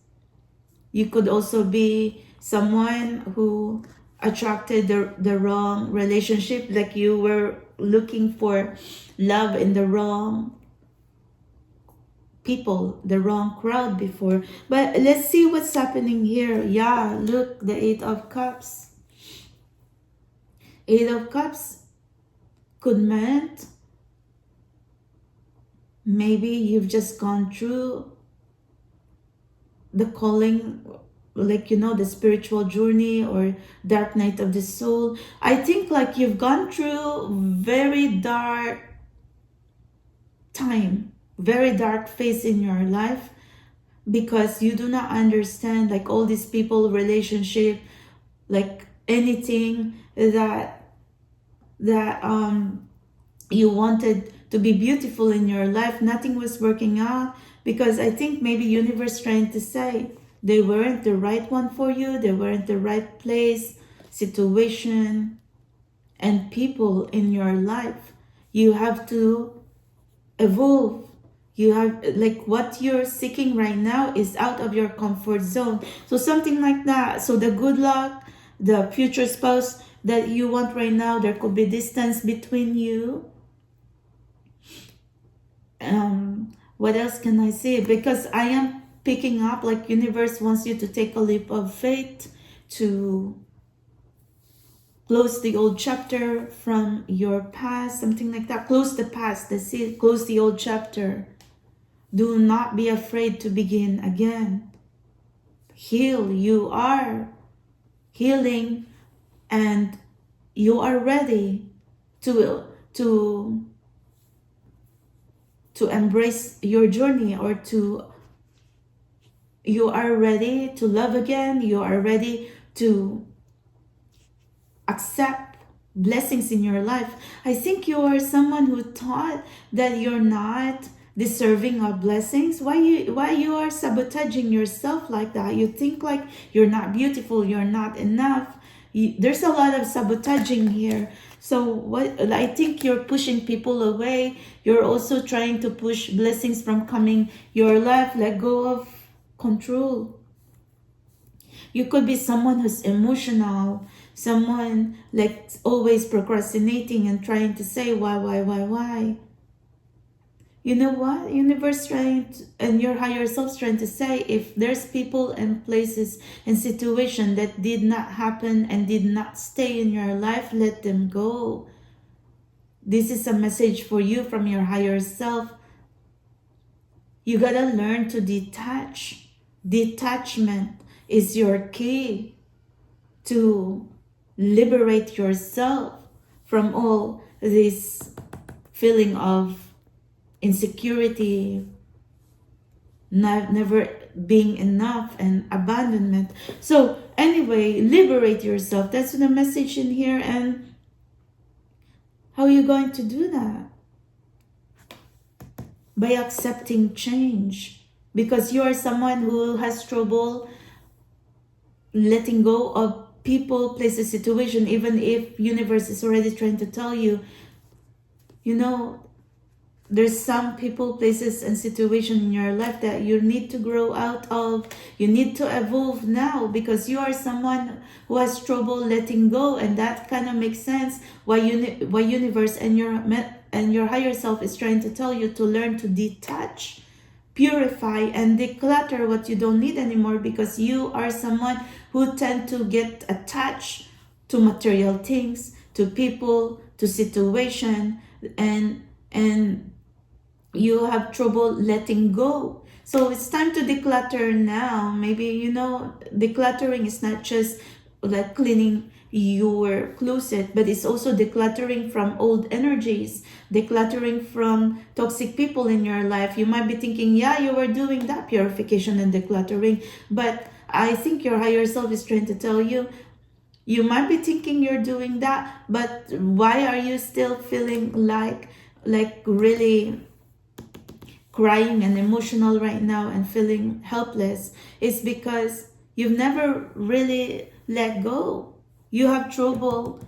You could also be someone who attracted the wrong relationship, like you were looking for love in the wrong people, the wrong crowd before. But let's see what's happening here. Yeah, look, the Eight of Cups. Eight of Cups could mean maybe you've just gone through the calling, like, you know, the spiritual journey or dark night of the soul. I think like you've gone through very dark time, very dark phase in your life, because you do not understand like all these people, relationship, like anything that you wanted to be beautiful in your life, nothing was working out, because I think maybe universe trying to say they weren't the right one for you, they weren't the right place, situation, and people in your life. You have to evolve. You have, like, what you're seeking right now is out of your comfort zone. So something like that. So the good luck, the future spouse that you want right now, there could be distance between you. What else can I say? Because I am picking up like universe wants you to take a leap of faith, to close the old chapter from your past, something like that. Close the past, that's it. Close the old chapter. Do not be afraid to begin again. Heal. You are healing, and you are ready to embrace your journey, or you are ready to love again. You are ready to accept blessings in your life. I think you are someone who thought that you're not deserving of blessings. Why you are sabotaging yourself like that? You think like you're not beautiful, you're not enough. There's a lot of sabotaging here. So what I think you're pushing people away. You're also trying to push blessings from coming your life. Let go of control. You could be someone who's emotional, someone like always procrastinating and trying to say why. You know what? Universe trying to, and your higher self's trying to say, if there's people and places and situations that did not happen and did not stay in your life, let them go. This is a message for you from your higher self. You gotta learn to detach. Detachment is your key to liberate yourself from all this feeling of insecurity, never being enough, and abandonment. So anyway, liberate yourself. That's the message in here. And how are you going to do that? By accepting change, because you are someone who has trouble letting go of people, places, situation, even if universe is already trying to tell you, you know, there's some people, places, and situation in your life that you need to grow out of. You need to evolve now, because you are someone who has trouble letting go, and that kind of makes sense why universe and your higher self is trying to tell you to learn to detach, purify, and declutter what you don't need anymore, because you are someone who tend to get attached to material things, to people, to situation, and you have trouble letting go. So it's time to declutter now. Maybe, you know, decluttering is not just like cleaning your closet, but it's also decluttering from old energies, decluttering from toxic people in your life. You might be thinking, yeah, you were doing that purification and decluttering, but I think your higher self is trying to tell you, you might be thinking you're doing that, but why are you still feeling like really crying and emotional right now and feeling helpless, is because you've never really let go. You have trouble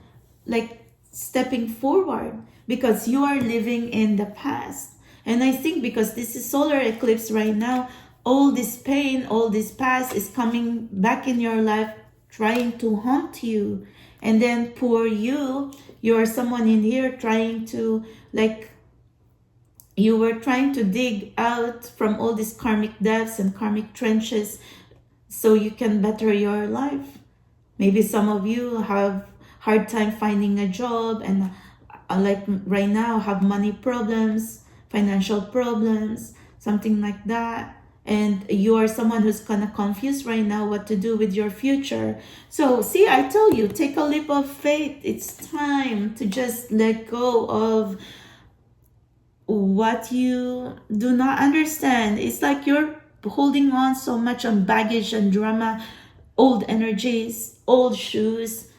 like stepping forward because you are living in the past. And I think because this is solar eclipse right now, all this pain, all this past is coming back in your life, trying to haunt you. And then poor you are someone in here trying to like, you were trying to dig out from all these karmic depths and karmic trenches so you can better your life. Maybe some of you have hard time finding a job and like right now have money problems, financial problems, something like that. And you are someone who's kind of confused right now what to do with your future. So see, I tell you, take a leap of faith. It's time to just let go of what you do not understand. It's like you're holding on so much on baggage and drama, old energies, old shoes,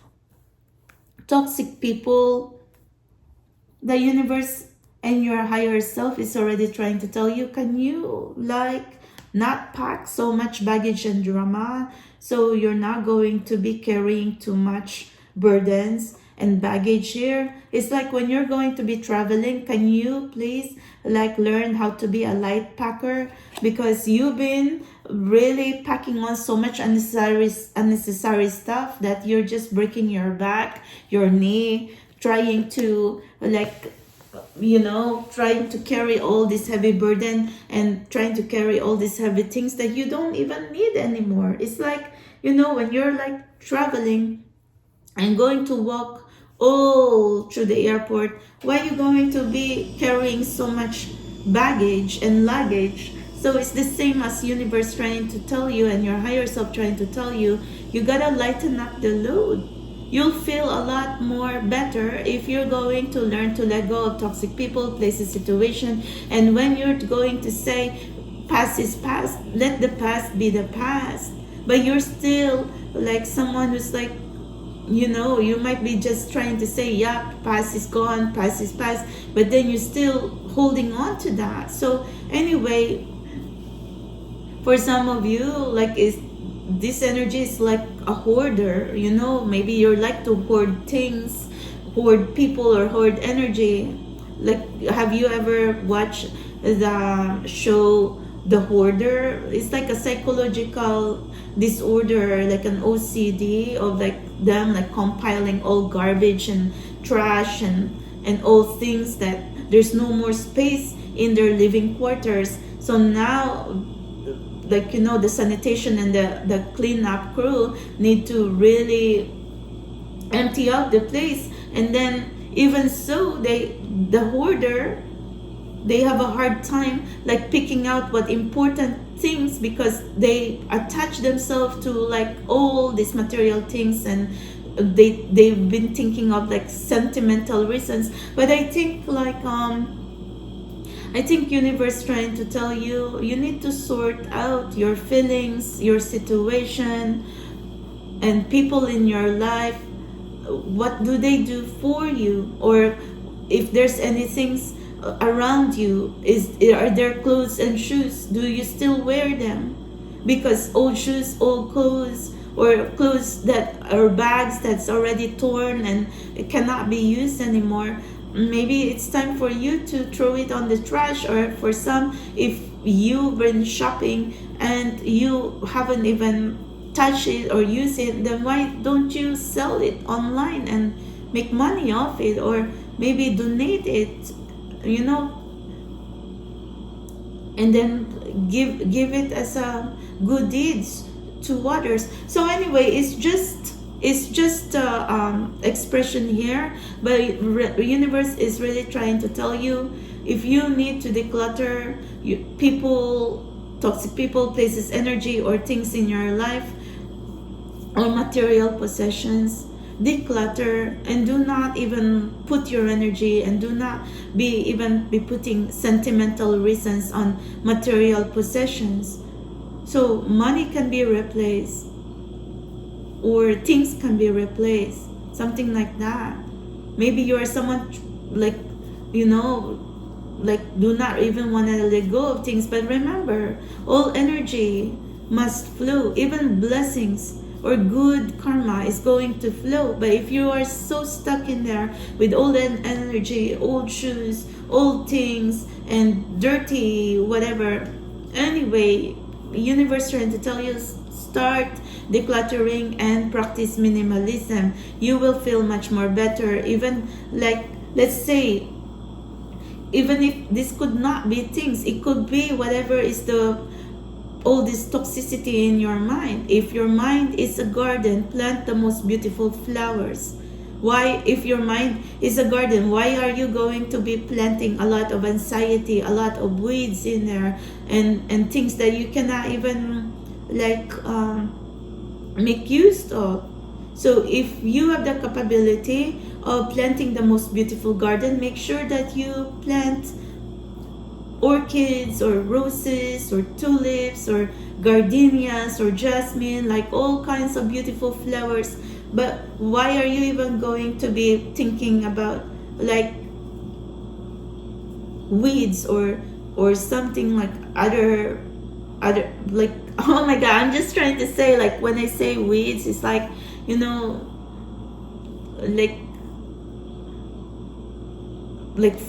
toxic people. The universe and your higher self is already trying to tell you, can you like not pack so much baggage and drama so you're not going to be carrying too much burdens and baggage here. It's like when you're going to be traveling, can you please like learn how to be a light packer, because you've been really packing on so much unnecessary stuff that you're just breaking your back, your knee, trying to like, you know, trying to carry all this heavy burden and trying to carry all these heavy things that you don't even need anymore. It's like, you know, when you're like traveling and going to walk all through the airport, why are you going to be carrying so much baggage and luggage? So it's the same as universe trying to tell you and your higher self trying to tell you, you gotta lighten up the load. You'll feel a lot more better if you're going to learn to let go of toxic people, places, situation. And when you're going to say past is past, let the past be the past. But you're still like someone who's like, you know, you might be just trying to say, yeah, past is gone, past is past, but then you're still holding on to that. So anyway, for some of you, like this energy is like a hoarder, you know, maybe you're like to hoard things, hoard people, or hoard energy. Like, have you ever watched the show The Hoarder? It's like a psychological disorder, like an OCD of like them like compiling all garbage and trash and all things that there's no more space in their living quarters. So now, like, you know, the sanitation and the cleanup crew need to really empty out the place. And then even so, the hoarder, they have a hard time like picking out what important things, because they attach themselves to like all these material things, and they've been thinking of like sentimental reasons. But I think like I think universe trying to tell you, you need to sort out your feelings, your situation, and people in your life. What do they do for you? Or if there's anything around you, are there clothes and shoes? Do you still wear them? Because old shoes, old clothes, or clothes that are bags that's already torn and it cannot be used anymore, maybe it's time for you to throw it on the trash. Or for some, if you've been shopping and you haven't even touched it or used it, then why don't you sell it online and make money off it? Or maybe donate it, you know, and then give it as a good deeds to others. So anyway, it's just expression here, but universe is really trying to tell you, if you need to declutter people, toxic people, places, energy, or things in your life, or material possessions, declutter, and do not even put your energy, and do not be putting sentimental reasons on material possessions. So money can be replaced, or things can be replaced, something like that. Maybe you are someone like, you know, like do not even want to let go of things. But remember, all energy must flow. Even blessings or good karma is going to flow. But if you are so stuck in there with old energy, old shoes, old things, and dirty whatever, anyway, universe trying to tell you, start decluttering and practice minimalism. You will feel much more better. Even like, let's say, even if this could not be things, it could be whatever is the all this toxicity in your mind. If your mind is a garden, plant the most beautiful flowers. Why, if your mind is a garden, why are you going to be planting a lot of anxiety, a lot of weeds in there, and things that you cannot even like make use of? So if you have the capability of planting the most beautiful garden, make sure that you plant orchids or roses or tulips or gardenias or jasmine, like all kinds of beautiful flowers. But why are you even going to be thinking about like weeds or something like other like, oh my god, I'm just trying to say, like when I say weeds, it's like, you know, like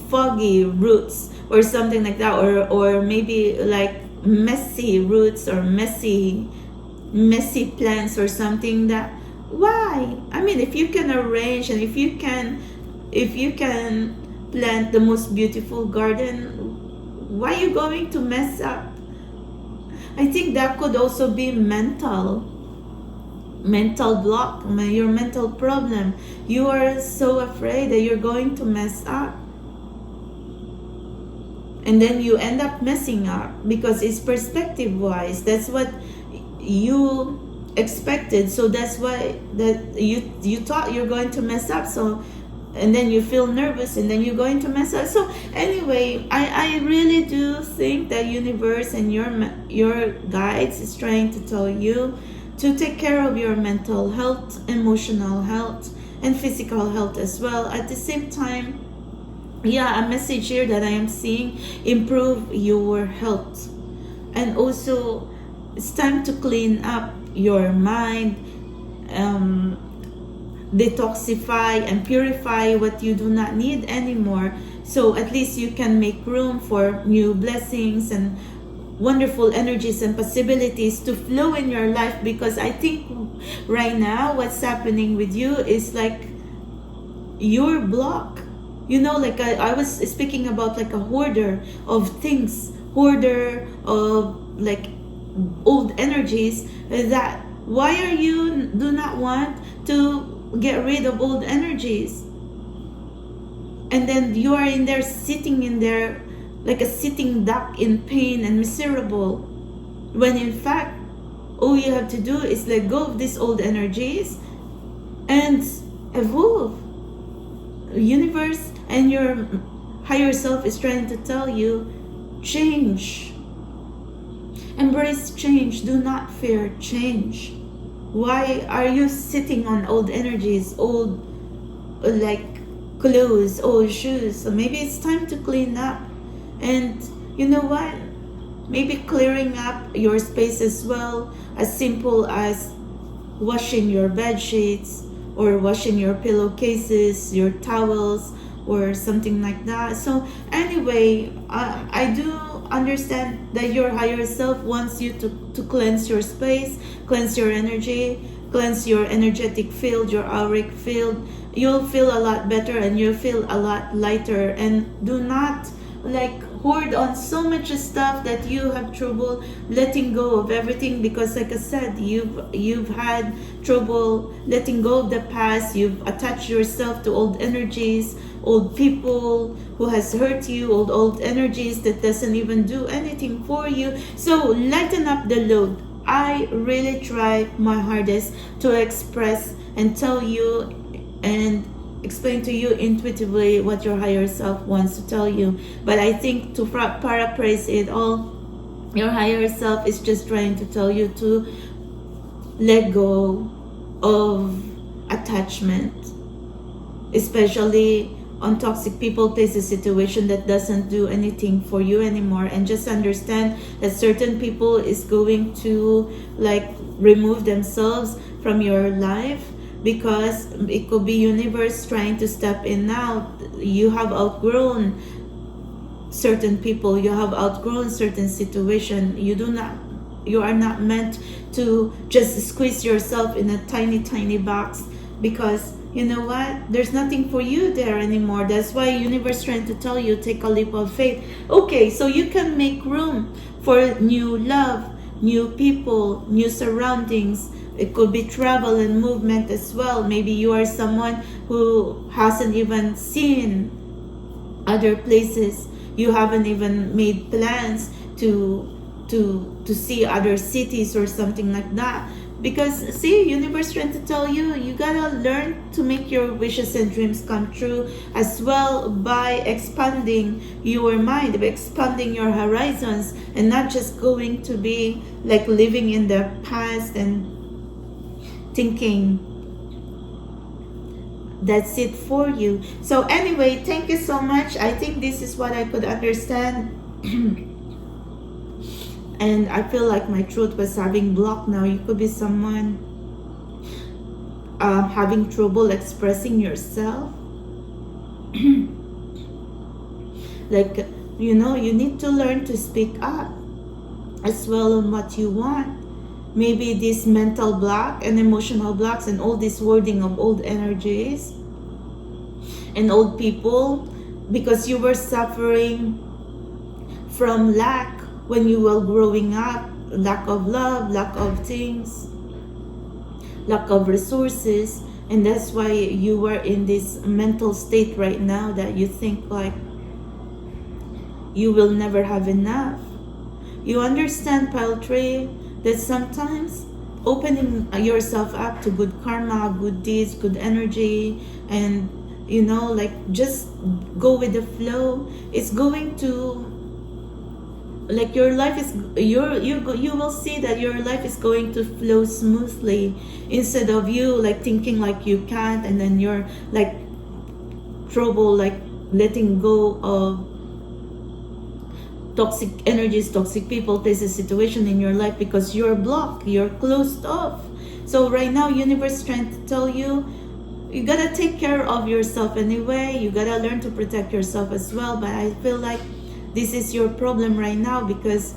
foggy roots or something like that, or maybe like messy roots or messy plants or something. That, why? I mean, if you can arrange and if you can plant the most beautiful garden, why are you going to mess up? I think that could also be mental block, your mental problem. You are so afraid that you're going to mess up, and then you end up messing up because it's perspective wise. That's what you expected, so that's why that you thought you're going to mess up. So, and then you feel nervous, and then you're going to mess up. So anyway, I really do think that universe and your guides is trying to tell you to take care of your mental health, emotional health, and physical health as well. At the same time, yeah, a message here that I am seeing: improve your health. And also, it's time to clean up your mind, detoxify and purify what you do not need anymore, so at least you can make room for new blessings and wonderful energies and possibilities to flow in your life. Because I think right now what's happening with you is like your block, you know, like I was speaking about like a hoarder of things, hoarder of like old energies. That why are you do not want to get rid of old energies, and then you are in there sitting in there like a sitting duck in pain and miserable, when in fact all you have to do is let go of these old energies and evolve. Universe and your higher self is trying to tell you, change, embrace change, do not fear change. Why are you sitting on old energies, old like clothes, old shoes? So maybe it's time to clean up. And you know what? Maybe clearing up your space as well, as simple as washing your bed sheets or washing your pillowcases, your towels, or something like that. So anyway, I do understand that your higher self wants you to cleanse your space, cleanse your energy, cleanse your energetic field, your auric field. You'll feel a lot better and you'll feel a lot lighter. And do not like hoard on so much stuff that you have trouble letting go of everything, because like I said, you've had trouble letting go of the past. You've attached yourself to old energies, old people who has hurt you, old energies that doesn't even do anything for you. So lighten up the load. I really try my hardest to express and tell you and explain to you intuitively what your higher self wants to tell you. But I think to paraphrase it all, your higher self is just trying to tell you to let go of attachment, especially on toxic people, places, situation that doesn't do anything for you anymore. And just understand that certain people is going to like remove themselves from your life, because it could be universe trying to step in now. You have outgrown certain people, you have outgrown certain situation. You are not meant to just squeeze yourself in a tiny box, because you know what, there's nothing for you there anymore. That's why universe trying to tell you, take a leap of faith. Okay, so you can make room for new love, new people, new surroundings. It could be travel and movement as well. Maybe you are someone who hasn't even seen other places. You haven't even made plans to see other cities or something like that. Because see, universe trying to tell you, you gotta learn to make your wishes and dreams come true as well, by expanding your mind, by expanding your horizons, and not just going to be like living in the past and thinking that's it for you. So anyway, thank you so much. I think this is what I could understand. And I feel like my throat was having blocked now. You could be someone having trouble expressing yourself. Like, you know, you need to learn to speak up as well on what you want. Maybe this mental block and emotional blocks and all this wording of old energies and old people, because you were suffering from lack when you were growing up, lack of love, lack of things, lack of resources, and that's why you were in this mental state right now that you think like you will never have enough. You understand, Pile 3, that sometimes opening yourself up to good karma, good deeds, good energy, and you know, like just go with the flow, it's going to, like, your life is, you will see that your life is going to flow smoothly, instead of you like thinking like you can't, and then you're like trouble, like letting go of toxic energies, toxic people, places, situation in your life, because you're blocked, you're closed off. So right now universe is trying to tell you, you gotta take care of yourself anyway. You gotta learn to protect yourself as well. But I feel like this is your problem right now, because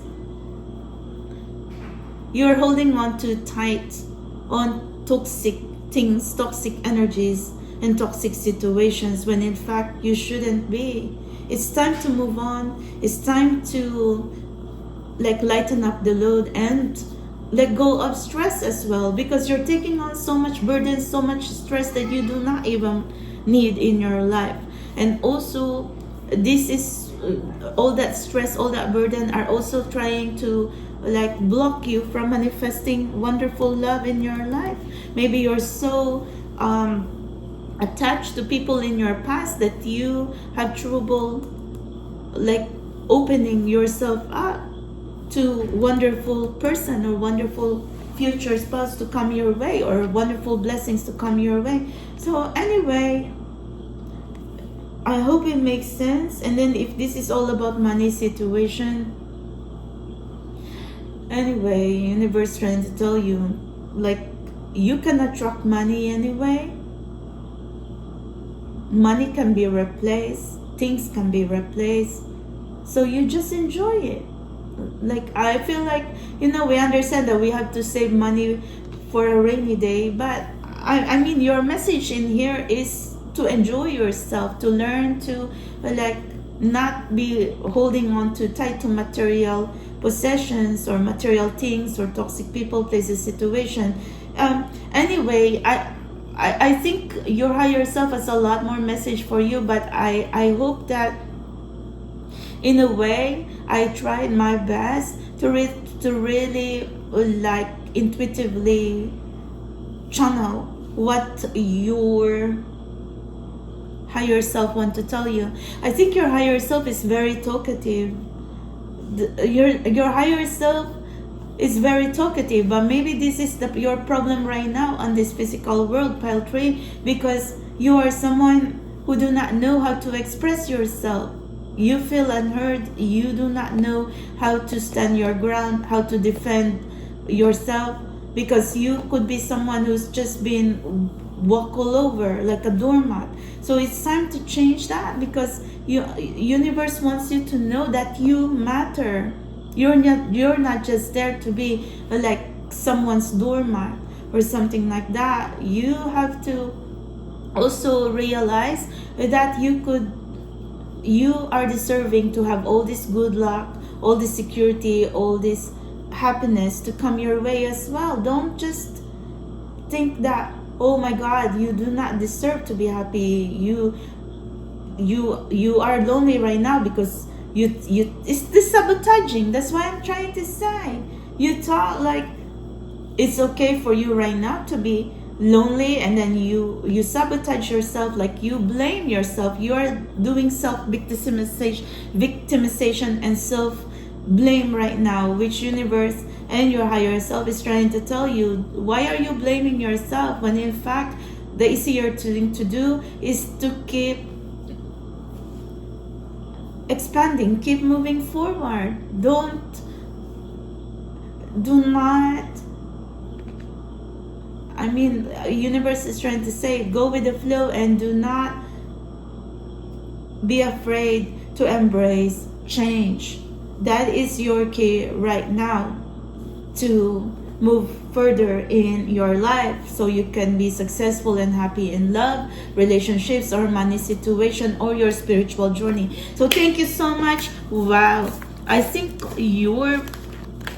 you're holding on too tight on toxic things, toxic energies, and toxic situations, when in fact you shouldn't be. It's time to move on. It's time to like lighten up the load and let go of stress as well, because you're taking on so much burden, so much stress that you do not even need in your life. And also this is all that stress, all that burden are also trying to like block you from manifesting wonderful love in your life. Maybe you're so attached to people in your past that you have trouble like opening yourself up to wonderful person or wonderful future spouse to come your way, or wonderful blessings to come your way. So anyway, I hope it makes sense. And then if this is all about money situation, anyway, universe trying to tell you, like, you can attract money anyway. Money can be replaced, things can be replaced, so you just enjoy it. Like, I feel like, you know, we understand that we have to save money for a rainy day, but I mean, your message in here is to enjoy yourself, to learn to like not be holding on too tight to material possessions or material things or toxic people, places, situation. Anyway, I think your higher self has a lot more message for you, but I hope that in a way I tried my best to really like intuitively channel what your higher self want to tell you. I think your higher self is very talkative. Your higher self is very talkative, but maybe this is your problem right now on this physical world, Pile 3, because you are someone who do not know how to express yourself. You feel unheard. You do not know how to stand your ground, how to defend yourself, because you could be someone who's just been walked all over like a doormat. So it's time to change that, because universe wants you to know that you matter. You're not just there to be like someone's doormat or something like that. You have to also realize that you are deserving to have all this good luck, all this security, all this happiness to come your way as well. Don't just think that, oh my God, you do not deserve to be happy. You are lonely right now because it's this sabotaging. That's why I'm trying to say. You thought like it's okay for you right now to be lonely, and then you sabotage yourself, like you blame yourself. You are doing victimization and self-blame right now, which universe and your higher self is trying to tell you. Why are you blaming yourself when in fact the easier thing to do is to keep expanding, keep moving forward. Do not, I mean, universe is trying to say, go with the flow and do not be afraid to embrace change. That is your key right now to move further in your life, so you can be successful and happy in love, relationships, or money situation, or your spiritual journey. So thank you so much. Wow, I think your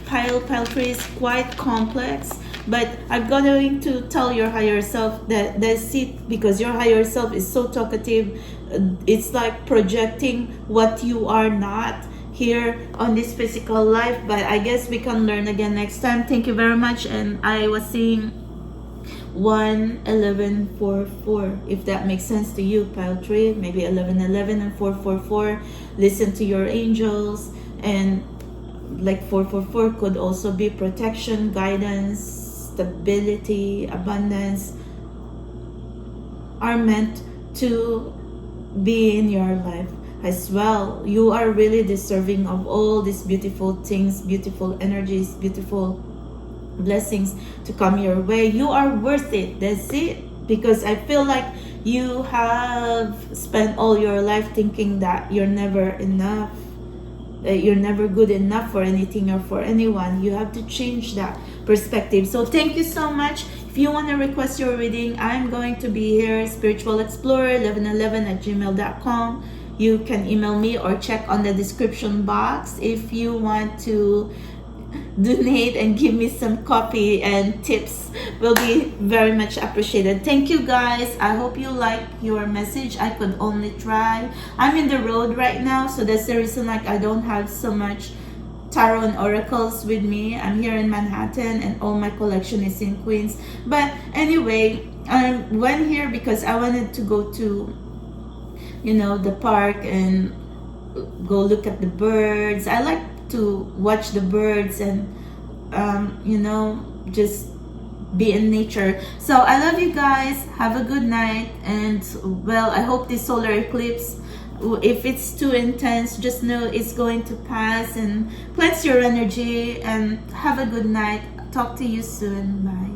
pile tree is quite complex, but I'm going to tell your higher self that that's it, because your higher self is so talkative. It's like projecting what you are not here on this physical life. But I guess we can learn again next time. Thank you very much. And I was seeing 1-11-4-4, if that makes sense to you, pile tree. Maybe 11-11 and 4-4-4. Listen to your angels. And like 4-4-4 could also be protection, guidance, stability, abundance, are meant to be in your life as well. You are really deserving of all these beautiful things, beautiful energies, beautiful blessings to come your way. You are worth it. That's it. Because I feel like you have spent all your life thinking that you're never enough, that you're never good enough for anything or for anyone. You have to change that perspective. So thank you so much. If you want to request your reading, I'm going to be here, Spiritual Explorer 1111@gmail.com. You can email me or check on the description box if you want to donate and give me some coffee and tips. Will be very much appreciated. Thank you guys. I hope you like your message. I could only try. I'm in the road right now, so that's the reason like I don't have so much tarot and oracles with me. I'm here in Manhattan and all my collection is in Queens. But anyway, I went here because I wanted to go to, you know, the park and go look at the birds. I like to watch the birds and you know, just be in nature. So I love you guys. Have a good night. And well, I hope this solar eclipse, if it's too intense, just know it's going to pass, and cleanse your energy. And have a good night. Talk to you soon. Bye.